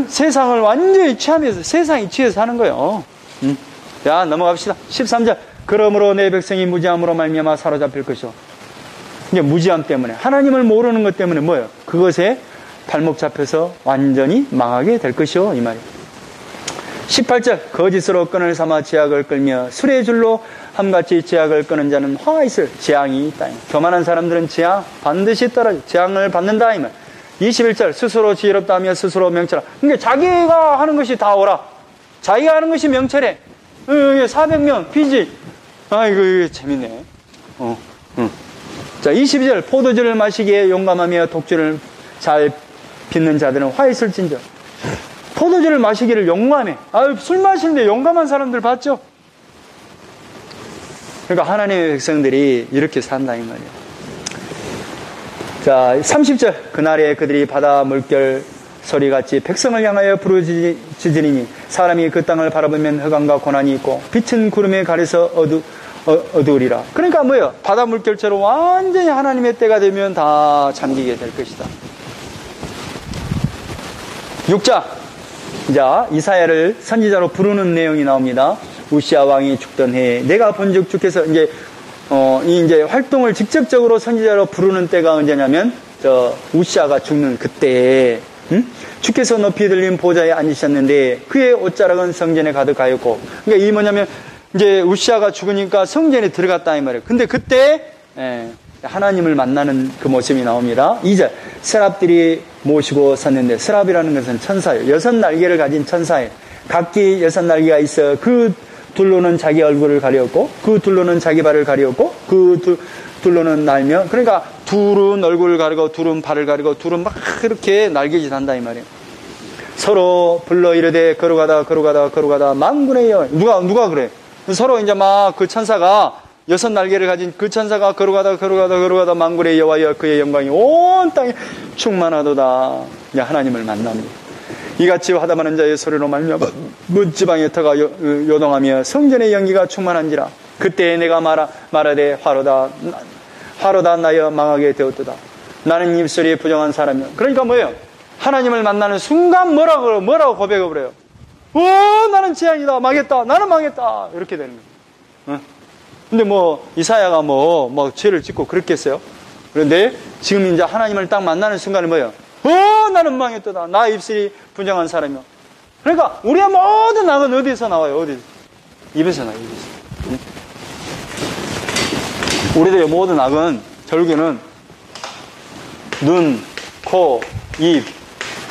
Speaker 1: 세상을 완전히 취하면서 세상이 취해서 사는 거예요. 자, 넘어갑시다. 13절. 그러므로 내 백성이 무지함으로 말미암아 사로잡힐 것이요. 이제 무지함 때문에, 하나님을 모르는 것 때문에 뭐예요? 그것에 발목 잡혀서 완전히 망하게 될 것이요, 이 말이에요. 18절. 거짓으로 끈을 삼아 제약을 끌며 술의 줄로 함같이 제약을 끄는 자는 화가 있을. 재앙이 있다. 교만한 사람들은 재앙 반드시 떨어져 재앙을 받는다, 이 말. 21절. 스스로 지혜롭다 하며 스스로 명철하. 그러니까 자기가 하는 것이 다 오라. 자기가 하는 것이 명철해. 400명 피지. 아이고, 이거 재밌네. 자, 22절. 포도주를 마시기에 용감하며 독주를 잘 빚는 자들은 화 있을진저. 포도주를 마시기를 용감해. 술 마시는데 용감한 사람들 봤죠? 그러니까 하나님의 백성들이 이렇게 산다, 이 말이에요. 자, 30절. 그날에 그들이 바다 물결 소리같이 백성을 향하여 부르짖으리니 사람이 그 땅을 바라보면 흑암과 고난이 있고 빛은 구름에 가려서 어두우리라. 그러니까 뭐예요? 바다 물결처럼 완전히 하나님의 때가 되면 다 잠기게 될 것이다. 6자. 자, 이사야를 선지자로 부르는 내용이 나옵니다. 우시아 왕이 죽던 해에 내가 본즉 주께서 이제 활동을 직접적으로 선지자로 부르는 때가 언제냐면 우시아가 죽는 그때에 주께서 높이 들린 보좌에 앉으셨는데 그의 옷자락은 성전에 가득하였고, 그러니까 이 뭐냐면 이제 우시아가 죽으니까 성전에 들어갔다 이 말이에요. 근데 그때 하나님을 만나는 그 모습이 나옵니다. 2절. 세랍들이 모시고 섰는데, 세랍이라는 것은 천사예요. 6날개를 가진 천사예요. 각기 6날개가 있어 그 둘로는 자기 얼굴을 가렸고 그 둘로는 자기 발을 가렸고 그 둘로는 날며, 그러니까 둘은 얼굴을 가리고 둘은 발을 가리고 둘은 막 이렇게 날개짓 한다 이 말이에요. 서로 불러 이르되 거룩하다 만군의 여호와. 누가 그래? 서로 이제 막 그 천사가 6날개를 가진 그 천사가 거룩하다 만군의 여호와여 그의 영광이 온 땅에 충만하도다. 하나님을 만납니다. 이같이 하다마는 자의 소리로 말미암아 문지방의 터가 요동하며 성전의 연기가 충만한지라. 그때 내가 말하되 화로다 나여 망하게 되었도다. 나는 입술이 부정한 사람이요. 그러니까 뭐예요? 하나님을 만나는 순간 뭐라고 고백을 해요? 나는 재앙이다. 망했다. 나는 망했다. 이렇게 되는 거예요. 근데 이사야가 죄를 짓고 그랬겠어요? 그런데 지금 이제 하나님을 딱 만나는 순간에 뭐예요? 나는 망했다. 나 입술이 분정한 사람이요. 그러니까 우리의 모든 악은 어디서 나와요? 어디서? 입에서 나와요. 입에서. 우리들의 모든 악은 결국에는 눈, 코, 입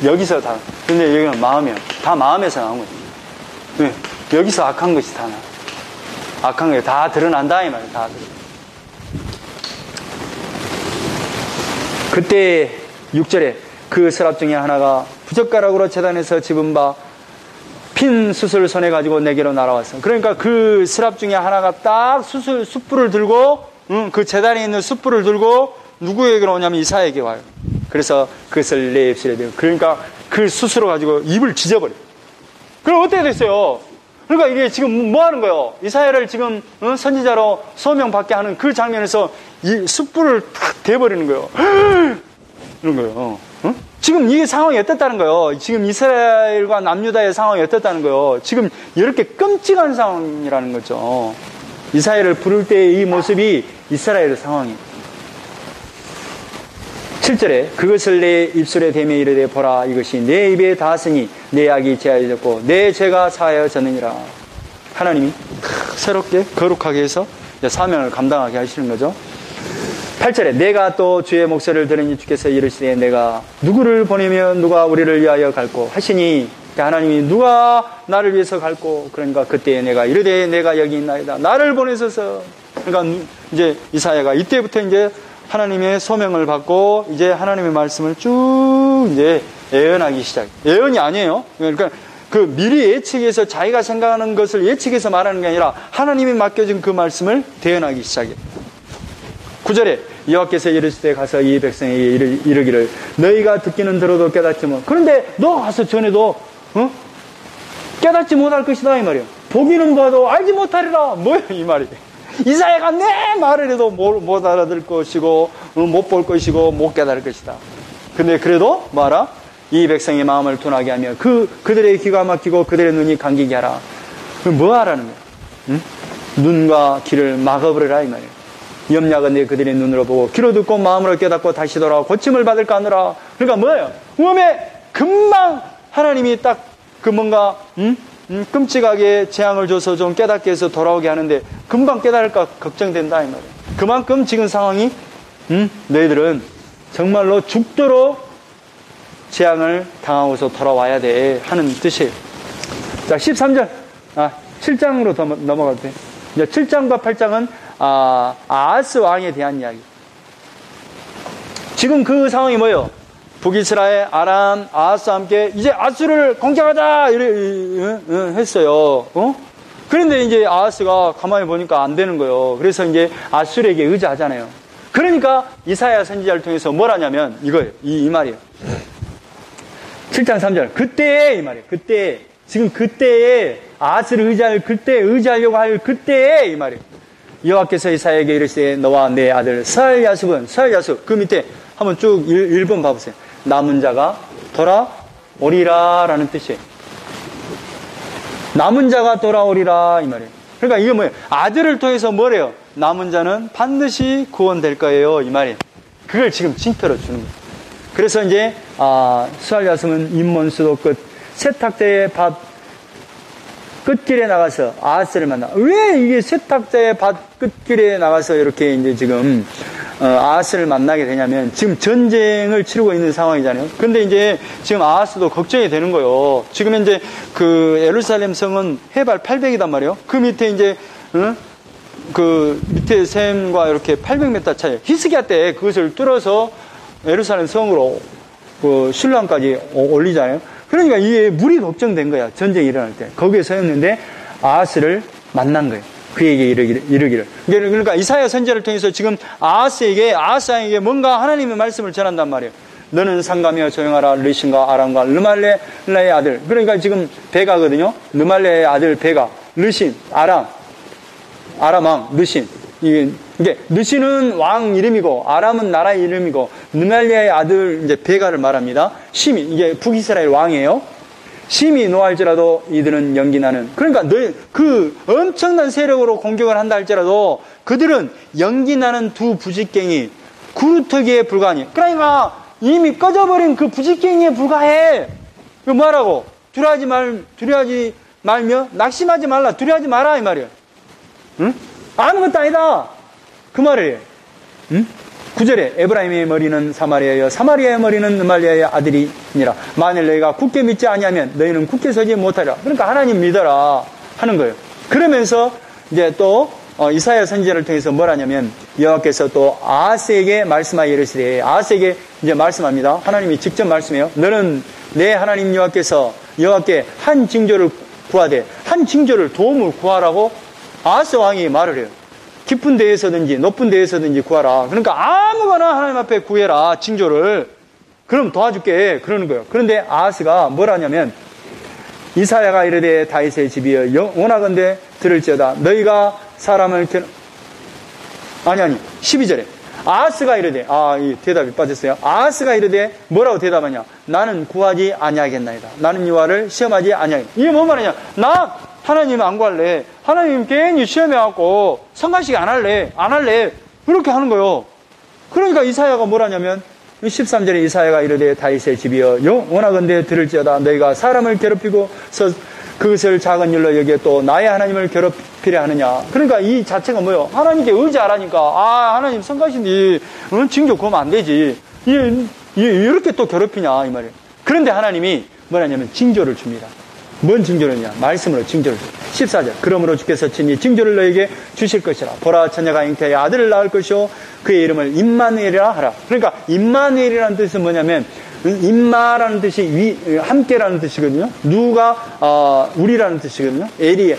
Speaker 1: 여기서 다. 근데 여기는 마음이에요. 다 마음에서 나온 거예요. 네. 여기서 악한 것이 다 나. 악한 게 다 드러난다 이 말이에요. 다 드러나. 그때 6절에 그 서랍 중에 하나가 부젓가락으로 제단에서 집은 바 핀 숯을 손에 가지고 내게로 날아왔어. 그러니까 그 서랍 중에 하나가 딱 숯불을 들고 그 제단에 있는 숯불을 들고 누구에게로 오냐면 이사야에게 와요. 그래서 그것을 내 입술에 대고, 그러니까 그 숯으로 가지고 입을 찢어버려. 그럼 어떻게 됐어요? 그러니까 이게 지금 뭐 하는 거예요? 이사야를 지금 선지자로 소명받게 하는 그 장면에서 이 숯불을 탁 대버리는 거예요. 이런 거예요. 지금 이 상황이 어떻다는 거예요? 지금 이스라엘과 남유다의 상황이 어떻다는 거예요? 지금 이렇게 끔찍한 상황이라는 거죠. 이사야를 부를 때의 이 모습이 이스라엘의 상황이에요. 7절에 그것을 내 입술에 대며 이르되 보라 이것이 내 입에 닿았으니 내 악이 제하여졌고 내 죄가 사하여졌느니라. 하나님이 새롭게 거룩하게 해서 사명을 감당하게 하시는 거죠. 8절에 내가 또 주의 목소리를 들으니 주께서 이르시되 내가 누구를 보내면 누가 우리를 위하여 갈고 하시니, 하나님이 누가 나를 위해서 갈고, 그러니까 그때 내가 이르되 내가 여기 있나이다. 나를 보내소서. 그러니까 이제 이사야가 이때부터 이제 하나님의 소명을 받고 이제 하나님의 말씀을 쭉 이제 예언하기 시작. 예언이 아니에요. 그러니까 그 미리 예측해서 자기가 생각하는 것을 예측해서 말하는 게 아니라 하나님이 맡겨준 그 말씀을 대언하기 시작해. 9절에 여호와께서 이르시되 가서 이 백성에게 이르기를 너희가 듣기는 들어도 깨닫지 못. 그런데 너 가서 전에도 깨닫지 못할 것이다 이 말이에요. 보기는 봐도 알지 못하리라. 뭐야 이 말이. 이사야가 내 말을 해도 못 알아들 것이고 못 볼 것이고 못 깨달을 것이다. 근데 그래도 뭐하라? 이 백성의 마음을 둔하게 하며 그들의 귀가 막히고 그들의 눈이 감기게 하라. 뭐 하라는 거야? 눈과 귀를 막아버리라 이 말이에요. 염려하건대 그들의 눈으로 보고 귀로 듣고 마음으로 깨닫고 다시 돌아와 고침을 받을까 하느라. 그러니까 뭐예요? 몸에 금방 하나님이 딱 그 뭔가 끔찍하게 재앙을 줘서 좀 깨닫게 해서 돌아오게 하는데 금방 깨달을까 걱정된다 이 말이에요. 그만큼 지금 상황이 너희들은 정말로 죽도록 재앙을 당하고서 돌아와야 돼 하는 뜻이에요. 자, 13절 7장으로 더 넘어갈 때 이제 7장과 8장은 아하스 왕에 대한 이야기. 지금 그 상황이 뭐예요? 북이스라엘, 아람, 아하스와 함께 이제 아수를 공격하자 했어요. 그런데 이제 아하스가 가만히 보니까 안 되는 거예요. 그래서 이제 아수르에게 의지하잖아요. 그러니까 이사야 선지자를 통해서 뭘 하냐면 이거예요. 이 말이에요. 7장 3절. 그때에 이 말이에요. 그때에. 지금 그때에 아하스를 의지하려고 할 그때에 이 말이에요. 여호와께서 이사야에게 이르시되 너와 내 아들 서알야숲은 서알야숲 그 밑에 한번 쭉 1번 봐보세요. 남은 자가 돌아오리라 라는 뜻이에요. 남은 자가 돌아오리라 이 말이에요. 그러니까 이게 뭐예요? 아들을 통해서 뭐래요? 남은 자는 반드시 구원될 거예요 이 말이에요. 그걸 지금 징표로 주는 거예요. 그래서 이제 스알야숨은 인몬수도 끝 세탁자의 밭 끝길에 나가서 아하스를 만나. 왜 이게 세탁자의 밭 끝길에 나가서 이렇게 이제 지금 아하스를 만나게 되냐면 지금 전쟁을 치르고 있는 상황이잖아요. 근데 이제 지금 아하스도 걱정이 되는 거예요. 지금 이제 그 예루살렘 성은 해발 800이단 말이에요. 그 밑에 이제 그 밑에 샘과 이렇게 800m 차이. 히스기야 때 그것을 뚫어서 예루살렘 성으로 그 신랑까지 올리잖아요. 그러니까 이게 물이 걱정된 거야. 전쟁이 일어날 때. 거기에 서였는데 아하스를 만난 거예요. 그에게 이르기를. 그러니까 이사야 선지자를 통해서 지금 아하스에게 뭔가 하나님의 말씀을 전한단 말이에요. 너는 상가며 조용하라. 르신과 아람과 르말레의 아들. 그러니까 지금 베가거든요. 르말레의 아들 베가. 르신, 아람 왕, 르신. 이게 르신은 왕 이름이고 아람은 나라 이름이고 르말레의 아들 이제 베가를 말합니다. 심히 이게 북이스라엘 왕이에요. 심히 노할지라도 이들은 연기나는. 그러니까 그 엄청난 세력으로 공격을 한다 할지라도 그들은 연기나는 두 부직갱이 구루터기에 불과하니. 그러니까 이미 꺼져버린 그 부직갱이에 불과해. 그 뭐라고? 두려워하지 말며 낙심하지 말라. 두려워하지 마라 이 말이에요. 응? 아무것도 아니다. 그 말이에요. 응? 9절에 에브라임의 머리는 사마리아여 사마리아의 머리는 르말리아의 아들이니라. 만일 너희가 굳게 믿지 아니하면 너희는 굳게 서지 못하리라. 그러니까 하나님 믿어라 하는 거예요. 그러면서 이제 또 이사야 선지자를 통해서 뭘 하냐면 여호와께서 또 아하스에게 말씀하여 이르시되 아하스에게 이제 말씀합니다. 하나님이 직접 말씀해요. 너는 내 하나님 여호와께 한 징조를 구하되 한 징조를 도움을 구하라고 아하스 왕이 말을 해요. 깊은 데에서든지 높은 데에서든지 구하라. 그러니까 아무거나 하나님 앞에 구해라. 징조를. 그럼 도와줄게. 그러는 거예요. 그런데 아하스가 뭘 하냐면 이사야가 이르되 다윗의 집이여 원하건대 들을지어다. 너희가 사람을 12절에 아하스가 이르되 이 대답이 빠졌어요. 아하스가 이르되 뭐라고 대답하냐? 나는 구하지 아니하겠나이다. 나는 여호와를 시험하지 아니하겠다. 이게 뭔 말이냐? 나 하나님 안 구할래. 하나님 괜히 시험해갖고 성가시게 안 할래. 그렇게 하는 거예요. 그러니까 이사야가 뭘 하냐면 13절에 이사야가 이르되 다윗의 집이여 원하건대 들을지어다. 너희가 사람을 괴롭히고서 그것을 작은 일로 여기에 또 나의 하나님을 괴롭히려 하느냐. 그러니까 이 자체가 뭐예요? 하나님께 의지하라니까. 하나님 성가신데 징조 구하면 안 되지. 이렇게 또 괴롭히냐 이 말이에요. 그런데 하나님이 뭐라냐면 징조를 줍니다. 뭔 징조느냐? 말씀으로 징조를 줍니다. 14절. 그러므로 주께서 친히 징조를 너에게 주실 것이라. 보라 처녀가 잉태하여 아들을 낳을 것이요 그의 이름을 임마누엘이라 하라. 그러니까 임마누엘이라는 뜻은 뭐냐면 임마라는 뜻이 함께라는 뜻이거든요. 누가 우리라는 뜻이거든요. 엘이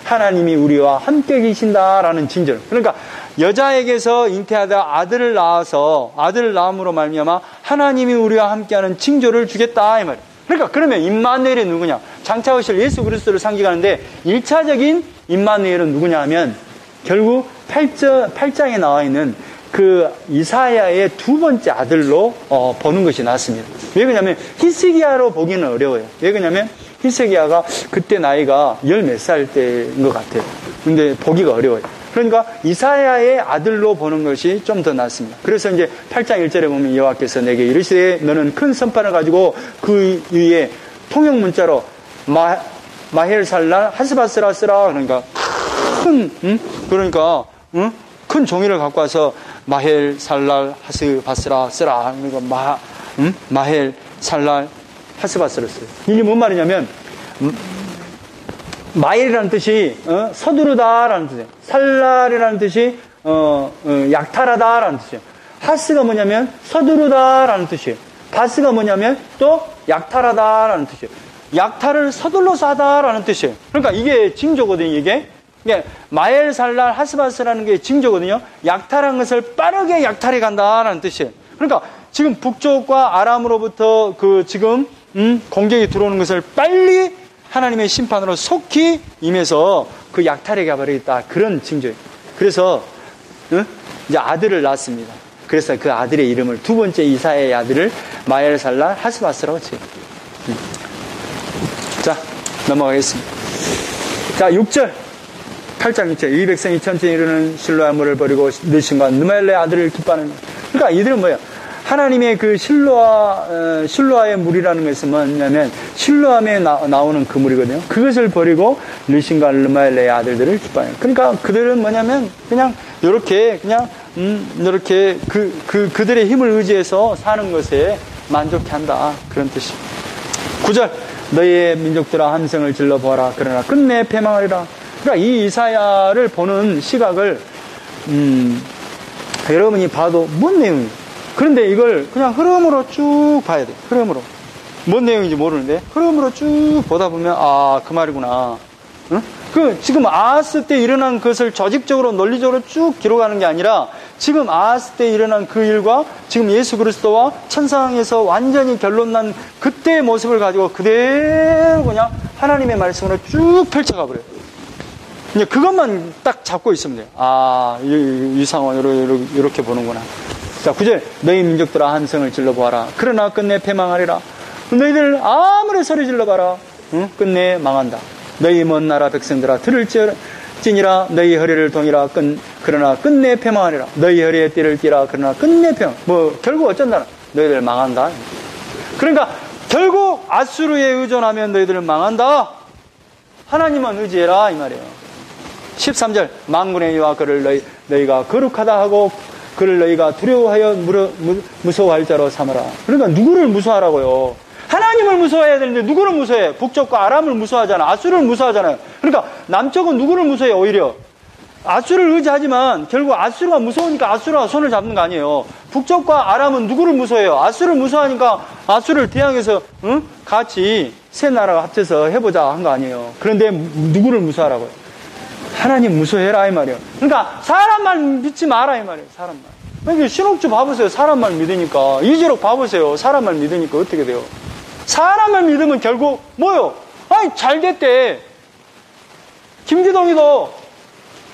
Speaker 1: 하나님이 우리와 함께 계신다라는 징조를. 그러니까 여자에게서 잉태하다 아들을 낳음으로 말미암아 하나님이 우리와 함께하는 징조를 주겠다 이 말이에요. 그러니까 그러면 임마누엘이 누구냐? 장차 오실 예수 그리스도를 상징하는데 1차적인 임마누엘은 누구냐 하면 결국 8장에 나와 있는 그 이사야의 두 번째 아들로 보는 것이 낫습니다. 왜 그러냐면 히스기야로 보기는 어려워요. 왜 그러냐면 히스기야가 그때 나이가 10몇 살 때인 것 같아요. 근데 보기가 어려워요. 그러니까 이사야의 아들로 보는 것이 좀 더 낫습니다. 그래서 이제 8장 1절에 보면 여호와께서 내게 이르시되 너는 큰 선판을 가지고 그 위에 통역 문자로 마헬살랄 하스바스라 쓰라. 그러니까 큰 종이를 갖고 와서 마헬살랄 하스바스라 쓰라. 그러니까 마헬살랄 하스바스라 쓰라. 이게 뭔 말이냐면 마일이라는 뜻이 서두르다라는 뜻이에요. 살랄이라는 뜻이 약탈하다라는 뜻이에요. 하스가 뭐냐면 서두르다라는 뜻이에요. 바스가 뭐냐면 또 약탈하다라는 뜻이에요. 약탈을 서둘러서 하다라는 뜻이에요. 그러니까 이게 징조거든요. 이게 마엘 살랄 하스바스라는 게 징조거든요. 약탈한 것을 빠르게 약탈해 간다라는 뜻이에요. 그러니까 지금 북쪽과 아람으로부터 그 지금 공격이 들어오는 것을 빨리 하나님의 심판으로 속히 임해서 그 약탈에 가버리겠다. 그런 징조예요. 그래서 이제 아들을 낳았습니다. 그래서 그 아들의 이름을 두 번째 이사야의 아들을 마엘살랄 하스바스라고 지어요. 자, 넘어가겠습니다. 자, 6절. 8장 6절. 이 백성이 천천히 이르는 실로암 물을 버리고 느신과 느멜레 아들을 기뻐하는. 그러니까 이들은 뭐예요? 하나님의 그 실로아의 물이라는 것은 뭐냐면 실로암에 나오는 그 물이거든요. 그것을 버리고 느신과 느멜레의 아들들을 기뻐해요. 그러니까 그들은 뭐냐면 그냥 이렇게 그들의 힘을 의지해서 사는 것에 만족해한다. 그런 뜻입니다. 9절. 너희의 민족들아 함성을 질러 보아라. 그러나 끝내 패망하리라. 그러니까 이 이사야를 보는 시각을 여러분이 봐도 뭔 내용이에요? 그런데 이걸 그냥 흐름으로 쭉 봐야 돼. 흐름으로. 뭔 내용인지 모르는데 흐름으로 쭉 보다 보면 그 말이구나. 응? 지금 아하스 때 일어난 것을 조직적으로 논리적으로 쭉 기록하는 게 아니라 지금 아하스 때 일어난 그 일과 지금 예수 그리스도와 천상에서 완전히 결론난 그때의 모습을 가지고 그대로 그냥 하나님의 말씀으로 쭉 펼쳐가 버려요. 이제 그것만 딱 잡고 있으면 돼요. 이 상황을 이렇게 보는구나. 자, 9절. 너희 민족들아 함성을 질러보아라. 그러나 끝내 패망하리라. 너희들 아무리 소리 질러봐라. 끝내 망한다. 너희 먼 나라 백성들아 들을지니라. 너희 허리를 동이라. 그러나 끝내 패망하리라. 너희 허리에 띠를 띠라. 그러나 끝내 패망. 결국 어쩐다. 너희들 망한다. 그러니까 결국 아수르에 의존하면 너희들은 망한다. 하나님만 의지해라 이 말이에요. 13절. 만군의 여호와 그를 너희가 거룩하다 하고 그를 너희가 두려워하여 무서워할 자로 삼아라. 그러니까 누구를 무서워하라고요? 하나님을 무서워해야 되는데 누구를 무서워해? 북쪽과 아람을 무서워하잖아. 아수르를 무서워하잖아요. 그러니까 남쪽은 누구를 무서워해? 오히려 아수르를 의지하지만 결국 아수르가 무서우니까 아수르가 손을 잡는 거 아니에요. 북쪽과 아람은 누구를 무서워해요? 아수르를 무서워하니까 아수르를 대항해서 같이 세 나라가 합쳐서 해보자 한 거 아니에요. 그런데 누구를 무서워하라고요? 하나님 무서워해라 이 말이에요. 그러니까 사람 말 믿지 마라 이 말이에요. 사람 말. 그러니까 신옥주 봐보세요. 사람 말 믿으니까. 이재록 봐보세요. 사람 말 믿으니까 어떻게 돼요? 사람 말 믿으면 결국 뭐요? 잘 됐대. 김기동이도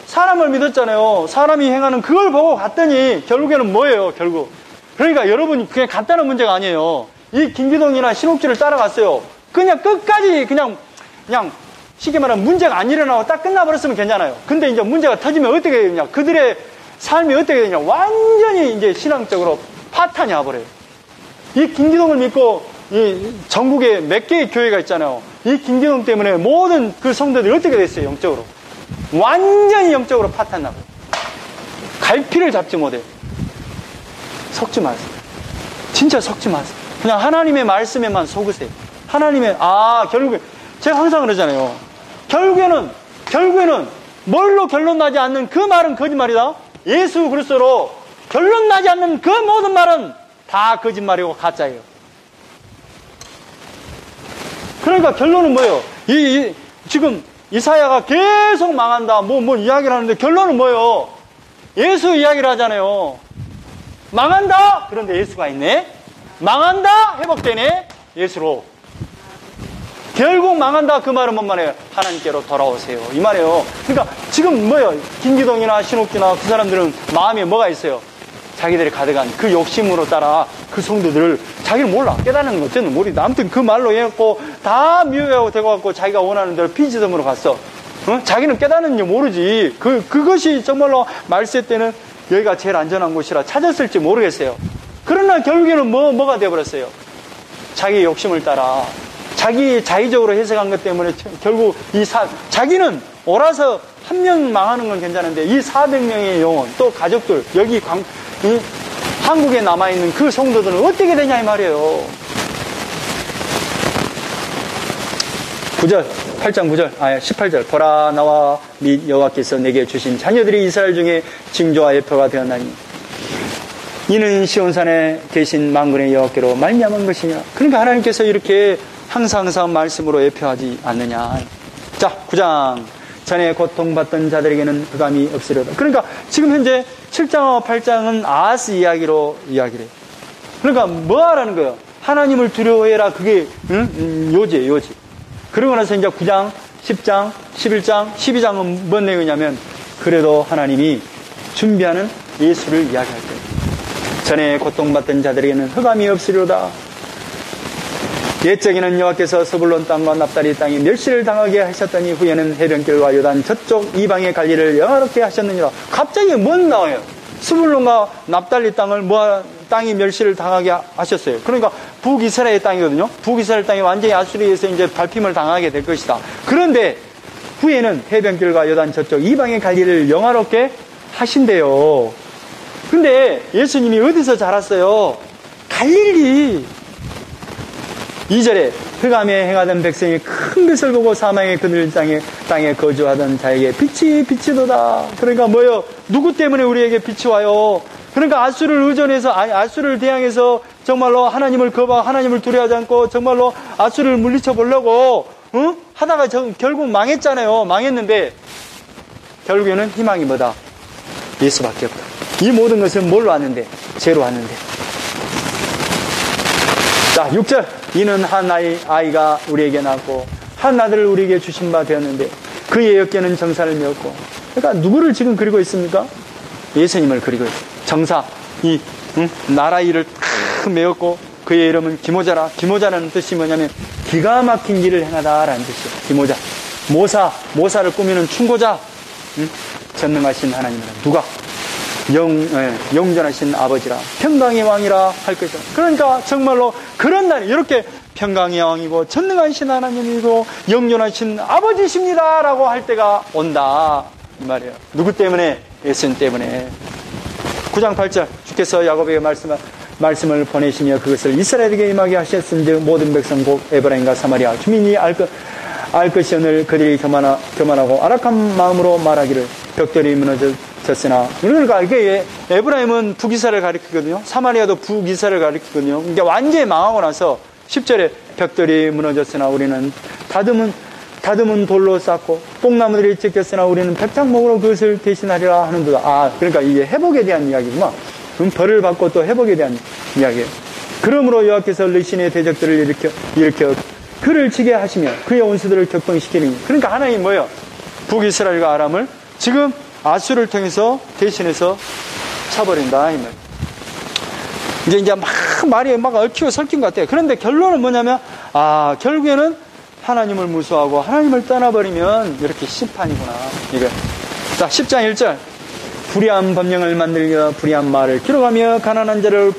Speaker 1: 사람을 믿었잖아요. 사람이 행하는 그걸 보고 갔더니 결국에는 뭐예요? 결국. 그러니까 여러분이 그냥 간단한 문제가 아니에요. 이 김기동이나 신옥주를 따라갔어요. 그냥 끝까지 그냥 쉽게 말하면 문제가 안 일어나고 딱 끝나버렸으면 괜찮아요. 근데 이제 문제가 터지면 어떻게 되냐. 그들의 삶이 어떻게 되냐. 완전히 이제 신앙적으로 파탄이 와버려요. 이 김기동을 믿고 이 전국에 몇 개의 교회가 있잖아요. 이 김기동 때문에 모든 그 성도들이 어떻게 됐어요. 영적으로. 완전히 영적으로 파탄나고. 갈피를 잡지 못해요. 속지 마세요. 진짜 속지 마세요. 그냥 하나님의 말씀에만 속으세요. 하나님의 결국에 제가 항상 그러잖아요. 결국에는 뭘로 결론 나지 않는 그 말은 거짓말이다. 예수 그리스도로 결론 나지 않는 그 모든 말은 다 거짓말이고 가짜예요. 그러니까 결론은 뭐예요? 지금 이사야가 계속 망한다. 뭐 이야기를 하는데 결론은 뭐예요? 예수 이야기를 하잖아요. 망한다. 그런데 예수가 있네. 망한다. 회복되네. 예수로. 결국 망한다. 그 말은 뭔 말이에요? 하나님께로 돌아오세요. 이 말이에요. 그러니까 지금 뭐예요? 김기동이나 신옥주나 그 사람들은 마음에 뭐가 있어요? 자기들이 가득한 그 욕심으로 따라 그 성도들을 자기를 몰라. 깨닫는 건 어쨌든 모르겠다. 아무튼 그 말로 해갖고 다 미워하고 되고 자기가 원하는 대로 피지점으로 갔어. 자기는 깨닫는지 모르지. 그것이 정말로 말세 때는 여기가 제일 안전한 곳이라 찾았을지 모르겠어요. 그러나 결국에는 뭐가 되어버렸어요? 자기 욕심을 따라 자기적으로 해석한 것 때문에 결국 자기는 옳아서 한 명 망하는 건 괜찮은데 이 400명의 영혼 또 가족들 여기 한국에 남아있는 그 성도들은 어떻게 되냐 이 말이에요. 9절 8장 9절 18절 보라 나와 및 여호와께서 내게 주신 자녀들이 이스라엘 중에 징조와 예표가 되었나니 이는 시온산에 계신 만군의 여호와께로 말미암은 것이냐. 그러니까 하나님께서 이렇게 항상 말씀으로 예표하지 않느냐. 자 9장 전에 고통받던 자들에게는 흑암이 없으려다. 그러니까 지금 현재 7장과 8장은 아하스 이야기로 이야기를 해요. 그러니까 뭐 하라는 거예요? 하나님을 두려워해라. 그게 요지예요, 요지. 그러고 나서 이제 9장, 10장, 11장, 12장은 뭔 내용이냐면 그래도 하나님이 준비하는 예수를 이야기할 거예요. 전에 고통받던 자들에게는 흑암이 없으리로다. 옛적에는 여호와께서 스불론 땅과 납달리 땅에 멸시를 당하게 하셨더니 후에는 해변길과 요단 저쪽 이방의 관리를 영화롭게 하셨느니라. 갑자기 뭔 나와요? 스불론과 납달리 땅이 멸시를 당하게 하셨어요. 그러니까 북이스라엘 땅이거든요. 북이스라엘 땅이 완전히 아수리에서 이제 밟힘을 당하게 될 것이다. 그런데 후에는 해변길과 요단 저쪽 이방의 관리를 영화롭게 하신대요. 근데 예수님이 어디서 자랐어요? 갈릴리. 2절에 흑암에 행하던 백성이 큰 것을 보고 사망의 그늘 땅에 거주하던 자에게 빛이 비치도다. 그러니까 뭐요? 누구 때문에 우리에게 빛이 와요? 그러니까 아수를 대항해서 정말로 하나님을 하나님을 두려워하지 않고 정말로 아수를 물리쳐 보려고 하다가 결국 망했잖아요. 망했는데 결국에는 희망이 뭐다? 예수밖에 없다. 이 모든 것은 뭘로 왔는데? 죄로 왔는데. 자 6절 이는 한 아이가 우리에게 낳았고 한 아들을 우리에게 주신 바 되었는데 그의 어깨는 정사를 메었고. 그러니까 누구를 지금 그리고 있습니까? 예수님을 그리고 있어요. 정사 나라 일을 탁 메었고 그의 이름은 기모자라. 기모자라는 뜻이 뭐냐면 기가 막힌 일을 행하다라는 뜻이에요. 기모자 모사를 꾸미는 충고자. 전능하신 하나님이라. 누가? 영전하신 아버지라 평강의 왕이라 할 것이다. 그러니까 정말로 그런 날이 이렇게 평강의 왕이고 전능하신 하나님이고 영전하신 아버지십니다 라고 할 때가 온다 이 말이에요. 누구 때문에? 예수님 때문에. 9장 8절 주께서 야곱에게 말씀을 보내시며 그것을 이스라엘에게 임하게 하셨은즉 모든 백성 곧 에브라임과 사마리아 주민이 알 것이오늘 그들이 교만하고 아락한 마음으로 말하기를 벽돌이 무너졌으나. 그러니까 이게 에브라임은 북이스라엘을 가리키거든요. 사마리아도 북이스라엘을 가리키거든요. 그러니까 완전히 망하고 나서 10절에 벽돌이 무너졌으나 우리는 다듬은 돌로 쌓고 뽕나무들이 찢겼으나 우리는 백작목으로 그것을 대신하리라 하는도다. 그러니까 이게 회복에 대한 이야기구만. 벌을 받고 또 회복에 대한 이야기예요. 그러므로 여호와께서 르신의 대적들을 일으켜 그를 치게 하시며 그의 온수들을 격동시키니. 그러니까 하나님 뭐예요? 북이스라엘과 아람을 지금 아수를 통해서 대신해서 쳐버린다 이 말. 이제 말이 막 얽히고 설킨 것 같아요. 그런데 결론은 뭐냐면 결국에는 하나님을 무수하고 하나님을 떠나버리면 이렇게 심판이구나 이거. 자 10장 1절 불의한 법령을 만들며 불의한 말을 기록하며 가난한 자를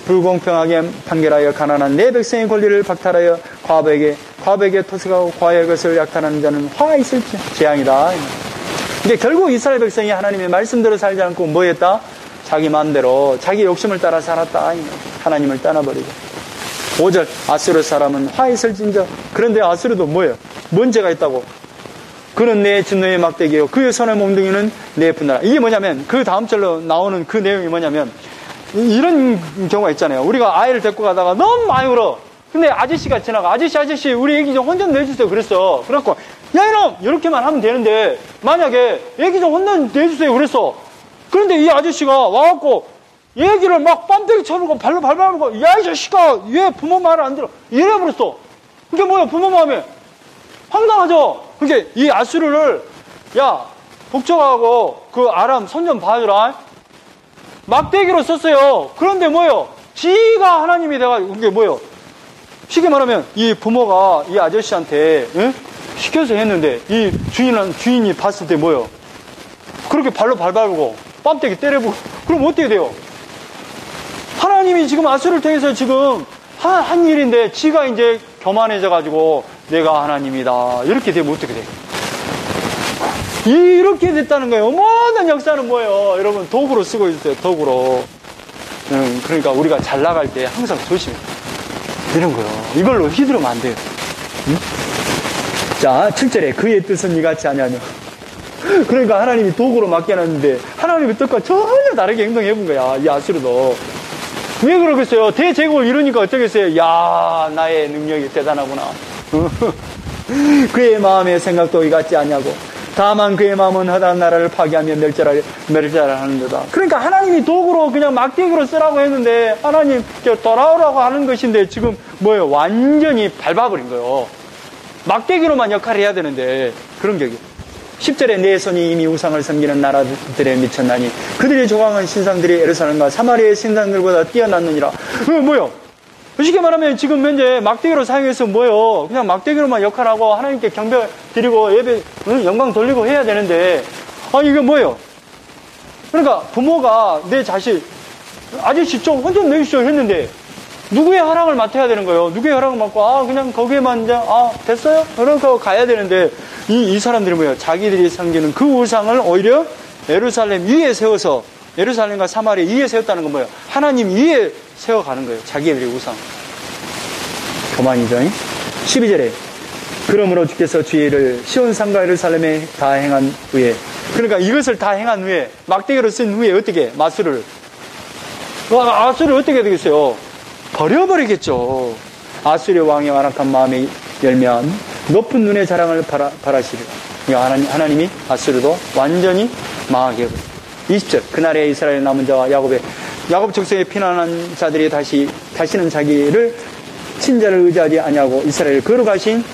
Speaker 1: 불공평하게 판결하여 가난한 내 백성의 권리를 박탈하여 과부에게 토색하고 과의 것을 약탈하는 자는 화가 있을 재앙이다. 근데 결국 이스라엘 백성이 하나님의 말씀대로 살지 않고 뭐 했다? 자기 마음대로 자기 욕심을 따라 살았다. 하나님을 떠나버리고. 5절 아수르 사람은 화 있을진저. 그런데 아수르도 뭐예요? 뭔 죄가 있다고? 그는 내 진노의 막대기요 그의 손의 몸뚱이는 내 분나라. 이게 뭐냐면 그 다음 절로 나오는 그 내용이 뭐냐면 이런 경우가 있잖아요. 우리가 아이를 데리고 가다가 너무 많이 울어. 근데 아저씨가 지나가. 아저씨 우리 애기 좀 혼자 내주세요. 그랬어. 그래갖고 야 이놈 이렇게만 하면 되는데 만약에 애기 좀 혼자 내주세요 그랬어. 그런데 이 아저씨가 와갖고 애기를 막 빰때기 쳐버리고 발로 밟아버리고 야 이 자식아 왜 부모 말을 안 들어 이래버렸어. 그게 뭐야? 부모 마음에 황당하죠. 그게 이 아수르를 야 북쪽하고 그 아람 손 좀 봐주라 막대기로 썼어요. 그런데 뭐예요? 지가 하나님이 돼가지고 그게 뭐예요? 쉽게 말하면 이 부모가 이 아저씨한테 시켜서 했는데 이 주인이 봤을 때 뭐요? 그렇게 발로 밟아보고 뺨때기 때려보고 그럼 어떻게 돼요? 하나님이 지금 아수를 통해서 지금 한 일인데 지가 이제 교만해져가지고 내가 하나님이다 이렇게 되면 어떻게 돼요? 이렇게 됐다는 거예요. 모든 역사는 뭐예요? 여러분 도구로 쓰고 있어요. 도구로. 그러니까 우리가 잘 나갈 때 항상 조심해. 이런 거요. 이걸로 휘두르면 안 돼요. 응? 자, 7절에 그의 뜻은 이같이 아니하냐. 그러니까 하나님이 도구로 맡겨놨는데 하나님의 뜻과 전혀 다르게 행동해 본 거야. 이 아수르도. 왜 그러겠어요? 대제국을 이루니까 어쩌겠어요? 야, 나의 능력이 대단하구나. 그의 마음의 생각도 이같지 아니하고 다만 그의 마음은 허다한 나라를 파괴하며 멸절하는도다. 그러니까 하나님이 도구로 그냥 막대기로 쓰라고 했는데 하나님 돌아오라고 하는 것인데 지금 뭐예요? 완전히 밟아버린 거예요. 막대기로만 역할을 해야 되는데 그런 격이. 10절에 내 손이 이미 우상을 섬기는 나라들에 미쳤나니 그들이 조각한 신상들이 예루살렘과 사마리아의 신상들보다 뛰어났느니라. 뭐요? 쉽게 말하면 지금 현재 막대기로 사용해서 뭐요? 그냥 막대기로만 역할하고 하나님께 경배 드리고 예배 영광 돌리고 해야 되는데 이게 뭐예요? 그러니까 부모가 내 자식 아저씨 좀 혼좀 내주시오 했는데 누구의 허락을 맡아야 되는 거예요? 누구의 허락을 맡고 그냥 거기에만 이제 됐어요? 그러고 가야 되는데 이 사람들이 뭐예요? 자기들이 섬기는 그 우상을 오히려 예루살렘 위에 세워서 예루살렘과 사마리아 위에 세웠다는 건 뭐예요? 하나님 위에 세워가는 거예요. 자기들의 우상. 교만이죠. 12절에 그러므로 주께서 주의를 시온산과 예루살렘에 다 행한 후에 그러니까 이것을 다 행한 후에 막대기로 쓴 후에 어떻게? 아수를 어떻게 되겠어요? 버려버리겠죠. 아수르 왕의 완악한 마음에 열면 높은 눈의 자랑을 바라시리라. 하나님이 아수르도 완전히 망하게 해버립니다. 20절 그날에 이스라엘 남은 자와 야곱 족속에 피난한 자들이 다시는 자기를 친자를 의지하지 아니하고 이스라엘을 거룩하신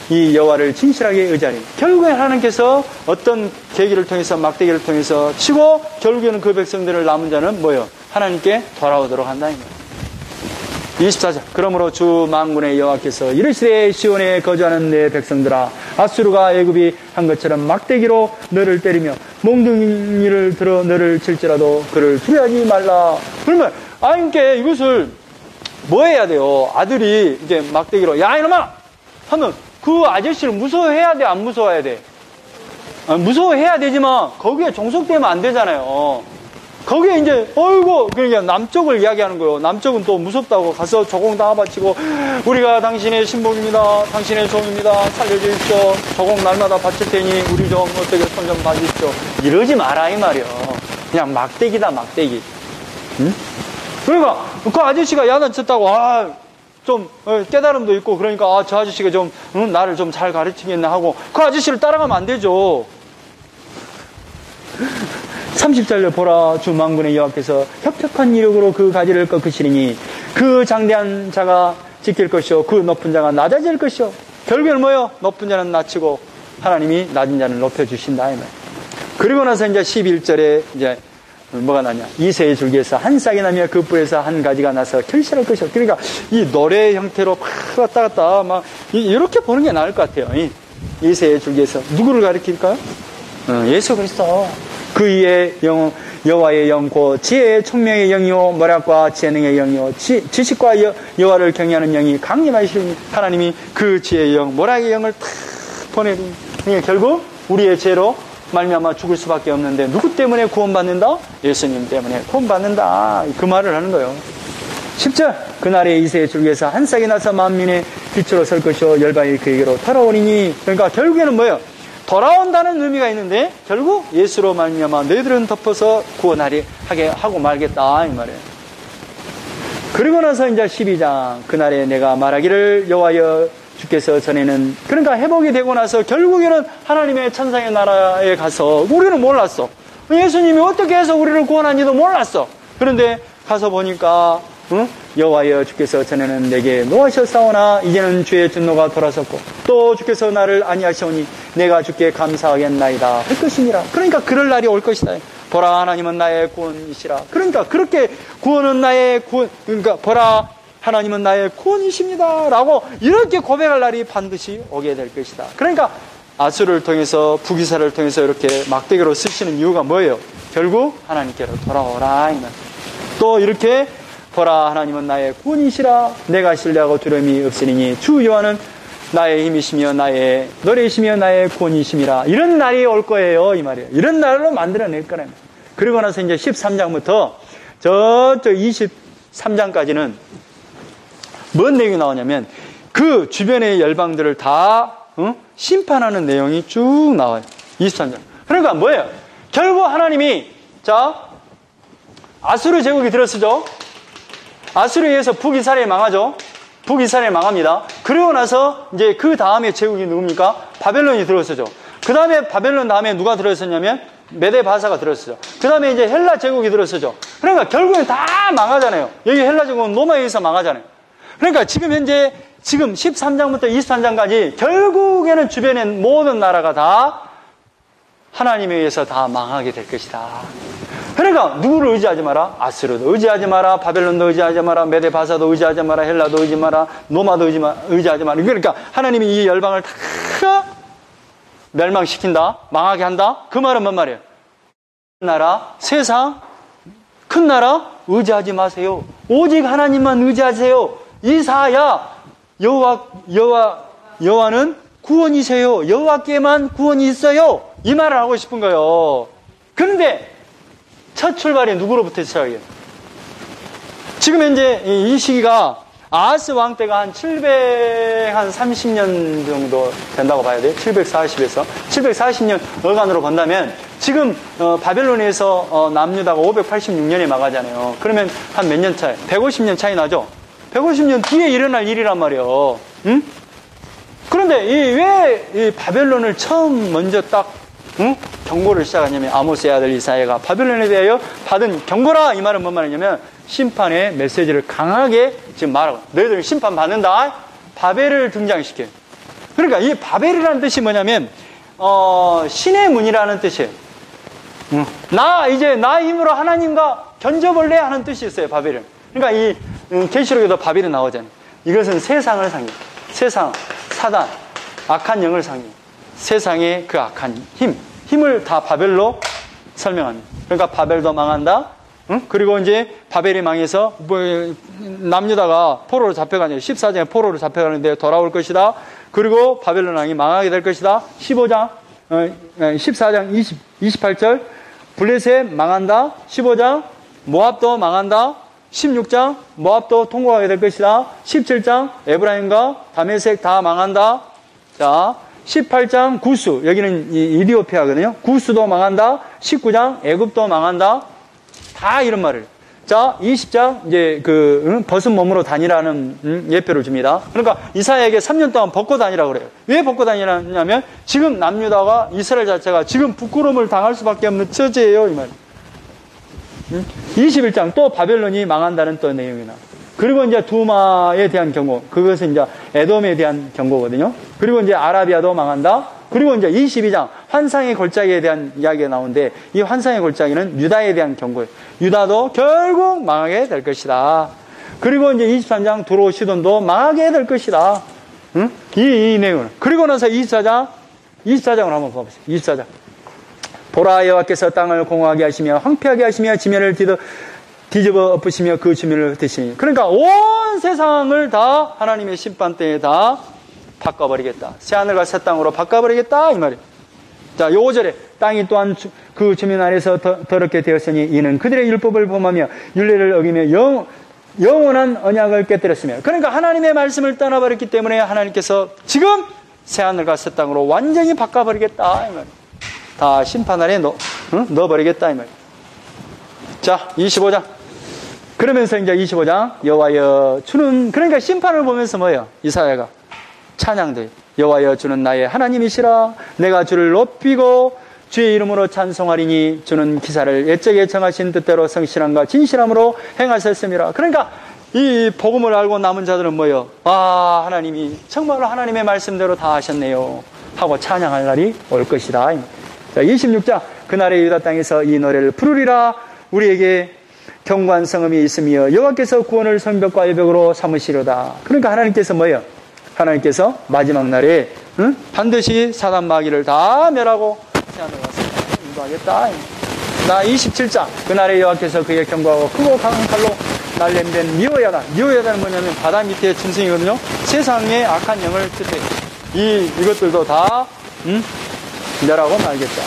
Speaker 1: 이 여호와를 진실하게 의지하니 결국에 하나님께서 어떤 계기를 통해서 막대기를 통해서 치고 결국에는 그 백성들을 남은 자는 뭐예요? 하나님께 돌아오도록 한다. 24절 그러므로 주 만군의 여호와께서 이르시되 시온에 거주하는 내 백성들아 아수르가 애굽이 한 것처럼 막대기로 너를 때리며 몽둥이를 들어 너를 칠지라도 그를 두려워하지 말라. 그러면 그러니까 이것을 뭐 해야 돼요? 아들이 이제 막대기로 야 이놈아 하면 그 아저씨를 무서워해야 돼? 안 무서워해야 돼? 무서워해야 되지만 거기에 종속되면 안 되잖아요. 거기에 이제 그러니까 남쪽을 이야기하는 거예요. 남쪽은 또 무섭다고 가서 조공 다 바치고 우리가 당신의 신복입니다. 당신의 종입니다. 살려주십시오. 조공 날마다 바칠 테니 우리 좀 어떻게 손 좀 봐주십시오. 이러지 마라 이 말이야. 그냥 막대기다 막대기. 응? 그러니까 그 아저씨가 야단쳤다고 좀 깨달음도 있고 그러니까 저 아저씨가 좀 나를 좀 잘 가르치겠나 하고 그 아저씨를 따라가면 안 되죠. 30절로 보라 주 만군의 여호와께서 협력한 이력으로 그 가지를 꺾으시리니 그 장대한 자가 지킬 것이요 그 높은 자가 낮아질 것이요. 결국에는 뭐예요? 높은 자는 낮추고 하나님이 낮은 자를 높여주신다. 그리고 나서 이제 11절에 이제 뭐가 나냐? 이새의 줄기에서 한 싹이 나며 그 뿔에서 한 가지가 나서 결실할 것이요. 그러니까 이 노래 형태로 막 왔다 갔다 막 이렇게 보는 게 나을 것 같아요. 이새의 줄기에서 누구를 가리킬까요? 예수 그리스도. 그 위에 여호와의 영, 곧 지혜의 총명의 영이요 모략과 재능의 영이요 지식과 여호와를 경외하는 영이 강림하시니 하나님이 그 지혜의 영, 모략의 영을 탁 보내니 그러니까 결국 우리의 죄로 말미암아 죽을 수밖에 없는데 누구 때문에 구원받는다? 예수님 때문에 구원받는다. 그 말을 하는 거예요. 10절 그날에 이새의 줄기에서 한 싹이 나서 만민의 빛으로 설 것이요 열방이 그에게로 돌아오리니 그러니까 결국에는 뭐예요? 돌아온다는 의미가 있는데 결국 예수로 말미암아 너희들은 덮어서 구원하게 하고 말겠다 이 말이에요. 그리고 나서 이제 12장 그날에 내가 말하기를 여호와여 주께서 전에는 그러니까 회복이 되고 나서 결국에는 하나님의 천상의 나라에 가서 우리는 몰랐어. 예수님이 어떻게 해서 우리를 구원한지도 몰랐어. 그런데 가서 보니까 여호와여 주께서 전에는 내게 노하셨사오나 이제는 주의 진노가 돌아섰고 또 주께서 나를 아니하시오니 내가 주께 감사하겠나이다 할 것이니라. 그러니까 그럴 날이 올 것이다. 보라 하나님은 나의 구원이시라. 그러니까 그렇게 구원은 나의 구원. 그러니까 보라 하나님은 나의 구원이십니다 라고 이렇게 고백할 날이 반드시 오게 될 것이다. 그러니까 아수르를 통해서 부기사를 통해서 이렇게 막대기로 쓰시는 이유가 뭐예요? 결국 하나님께로 돌아오라. 또 이렇게 보라, 하나님은 나의 구원이시라. 내가 신뢰하고 두려움이 없으리니 주 여호와는 나의 힘이시며 나의 노래이시며 나의 구원이심이라. 이런 날이 올 거예요, 이 말이에요. 이런 날로 만들어낼 거라는 거예요. 그리고 나서 이제 13장부터 저쪽 23장까지는 뭔 내용이 나오냐면 그 주변의 열방들을 다 심판하는 내용이 쭉 나와요. 23장. 그러니까 뭐예요? 결국 하나님이 아수르 제국이 들어서죠. 아수르에 의해서 북이스라엘이 망하죠. 북이스라엘이 망합니다. 그리고 나서 이제 그 다음에 제국이 누굽니까? 바벨론이 들어서죠. 그 다음에 바벨론 다음에 누가 들어섰냐면 메데바사가 들어서죠. 그 다음에 이제 헬라 제국이 들어서죠. 그러니까 결국엔 다 망하잖아요. 여기 헬라 제국은 로마에 의해서 망하잖아요. 그러니까 지금 현재 지금 13장부터 23장까지 결국에는 주변의 모든 나라가 다 하나님에 의해서 다 망하게 될 것이다. 그러니까 누구를 의지하지 마라? 아스르도 의지하지 마라. 바벨론도 의지하지 마라. 메데바사도 의지하지 마라. 헬라도 의지하지 마라. 로마도 의지하지 마라. 그러니까 하나님이 이 열방을 다 멸망시킨다. 망하게 한다. 그 말은 뭔 말이에요? 나라, 세상, 큰 나라 의지하지 마세요. 오직 하나님만 의지하세요. 이사야, 여호와는 구원이세요. 여호와께만 구원이 있어요. 이 말을 하고 싶은 거예요. 그런데 첫 출발이 누구로부터 시작해요? 지금 현재 이 시기가 아하스 왕 때가 한 730년 정도 된다고 봐야 돼요. 740에서 740년 어간으로 본다면 지금 바벨론에서 남유다가 586년에 망하잖아요. 그러면 한 몇 년 차이? 150년 차이 나죠? 150년 뒤에 일어날 일이란 말이에요. 응? 그런데 왜 이 바벨론을 처음 먼저 딱 경고를 시작하냐면 아모스의 아들 이사야가 바벨론에 대하여 받은 경고라. 이 말은 뭔 말이냐면 심판의 메시지를 강하게 지금 말하고, 너희들 심판 받는다. 바벨을 등장시켜요. 그러니까 이 바벨이라는 뜻이 뭐냐면 신의 문이라는 뜻이에요. 이제 나 힘으로 하나님과 견져볼래 하는 뜻이 있어요. 바벨은. 그러니까 이 계시록에도 바벨이 나오잖아요. 이것은 세상을 상징해요. 세상, 사단, 악한 영을 상징해요. 세상의 그 악한 힘을 다 바벨로 설명합니다. 그러니까 바벨도 망한다. 그리고 이제 바벨이 망해서 남유다가 포로로 잡혀가냐, 14장에 포로로 잡혀가는데 돌아올 것이다. 그리고 바벨론 왕이 망하게 될 것이다. 14장 28절 블레셋 망한다. 15장 모압도 망한다. 16장 모압도 통곡하게 될 것이다. 17장 에브라임과 다메섹 다 망한다. 자, 18장 구스, 여기는 이디오피아거든요. 구스도 망한다. 19장 애굽도 망한다. 다 이런 말을. 자, 20장 이제 벗은 몸으로 다니라는 예표를 줍니다. 그러니까 이사야에게 3년 동안 벗고 다니라고 그래요. 왜 벗고 다니냐면 지금 남유다가 이스라엘 자체가 지금 부끄러움을 당할 수밖에 없는 처지예요, 이 말. 21장 또 바벨론이 망한다는 또 내용이 나와요. 그리고 이제 두마에 대한 경고, 그것은 이제 에돔에 대한 경고거든요. 그리고 이제 아라비아도 망한다. 그리고 이제 22장 환상의 골짜기에 대한 이야기가 나오는데 이 환상의 골짜기는 유다에 대한 경고예요. 유다도 결국 망하게 될 것이다. 그리고 이제 23장 두로 시돈도 망하게 될 것이다. 이 내용을. 그리고 나서 24장을 한번 봐보세요. 24장. 보라, 여호와께서 땅을 공허하게 하시며 황폐하게 하시며 지면을 뒤집어 엎으시며 그 주민을 흩으시니. 그러니까 온 세상을 다 하나님의 심판대에 다 바꿔버리겠다. 새하늘과 새 땅으로 바꿔버리겠다. 이 말이에요. 자, 요 5절에 땅이 또한 그 주민 안에서 더럽게 되었으니 이는 그들의 율법을 범하며 율례를 어기며 영원한 언약을 깨뜨렸으며. 그러니까 하나님의 말씀을 떠나버렸기 때문에 하나님께서 지금 새하늘과 새 땅으로 완전히 바꿔버리겠다. 이 말이에요. 다 심판하에 넣어버리겠다. 이 말이에요. 자, 25장. 그러면서 이제 25장 여호와여 주는, 그러니까 심판을 보면서 뭐예요? 이사야가 찬양돼. 여호와여 주는 나의 하나님이시라. 내가 주를 높이고 주의 이름으로 찬송하리니 주는 기사를 옛적에 정하신 뜻대로 성실함과 진실함으로 행하셨음이라. 그러니까 이 복음을 알고 남은 자들은 뭐예요? 아, 하나님이 정말로 하나님의 말씀대로 다 하셨네요 하고 찬양할 날이 올 것이다. 자, 26장 그날의 유다 땅에서 이 노래를 부르리라. 우리에게 견고한 성읍이 있으며 여호와께서 구원을 성벽과 외벽으로 삼으시려다. 그러니까 하나님께서 뭐예요? 하나님께서 마지막 날에 반드시 사단 마귀를 다 멸하고 세안을 와서 인도하겠다. 나 27장 그날에 여호와께서 그의 견고하고 크고 강한 칼로 날렘된 미호야단. 미호야단은 뭐냐면 바다 밑에 짐승이거든요. 세상의 악한 영을 뜻해. 이것들도 다 멸하고 말겠다.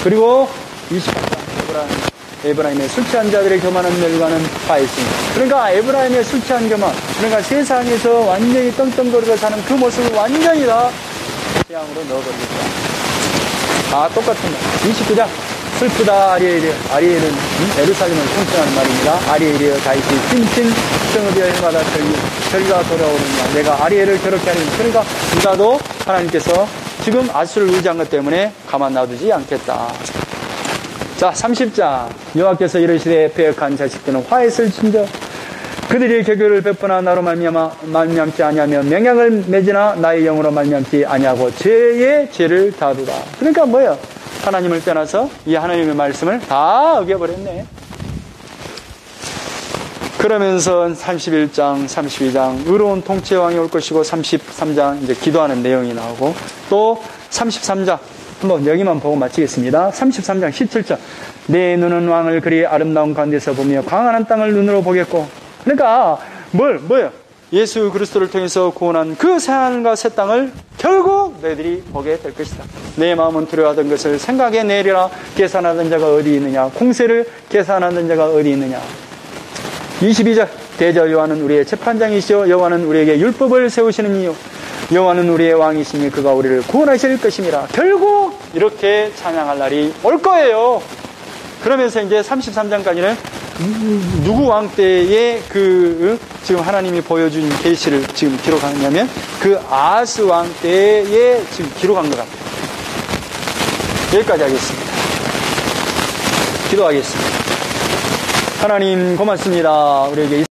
Speaker 1: 그리고 28장 에브라임의 술 취한 자들의 교만한 멸관은 화했으니. 그러니까 에브라임의 술 취한 교만, 그러니까 세상에서 완전히 떵떵거리고 사는 그 모습을 완전히 다 재앙으로 넣어버리겠다. 똑같은 말. 29장 슬프다 아리엘은 예루살렘을 통칭하는 말입니다. 아리엘이여 다윗이 찐찐 성읍이여 해마다 절기가 돌아오느냐. 내가 아리엘을 괴롭게 하리니. 그러니까 유다도 하나님께서 지금 아수를 의지한 것 때문에 가만 놔두지 않겠다. 자, 30장 여호와께서 이르시되 배역한 자식들은 화해를 친저 그들이 개교를 베푸나 나로 말미암지 아니하며 맹약을 맺으나 나의 영으로 말미암지 아니하고 죄의 죄를 다하도다. 그러니까 뭐예요? 하나님을 떠나서 이 하나님의 말씀을 다 어겨버렸네. 그러면서 31장, 32장 의로운 통치의 왕이 올 것이고 33장 이제 기도하는 내용이 나오고 또 33장 한번 여기만 보고 마치겠습니다. 33장 17절 내 눈은 왕을 그리 아름다운 가운데서 보며 광활한 땅을 눈으로 보겠고. 그러니까 뭐예요? 예수 그리스도를 통해서 구원한 그 새하늘과 새 땅을 결국 너희들이 보게 될 것이다. 내 마음은 두려워하던 것을 생각해 내리라. 계산하던 자가 어디 있느냐. 공세를 계산하던 자가 어디 있느냐. 22절 대저 여호와는 우리의 재판장이시오 여호와는 우리에게 율법을 세우시는 이유 여호와는 우리의 왕이시니 그가 우리를 구원하실 것임이라. 결국 이렇게 찬양할 날이 올 거예요. 그러면서 이제 33장까지는 누구 왕 때에 지금 하나님이 보여준 계시를 지금 기록하느냐면 그 아하스 왕 때에 지금 기록한 것 같아요. 여기까지 하겠습니다. 기도하겠습니다. 하나님 고맙습니다. 우리에게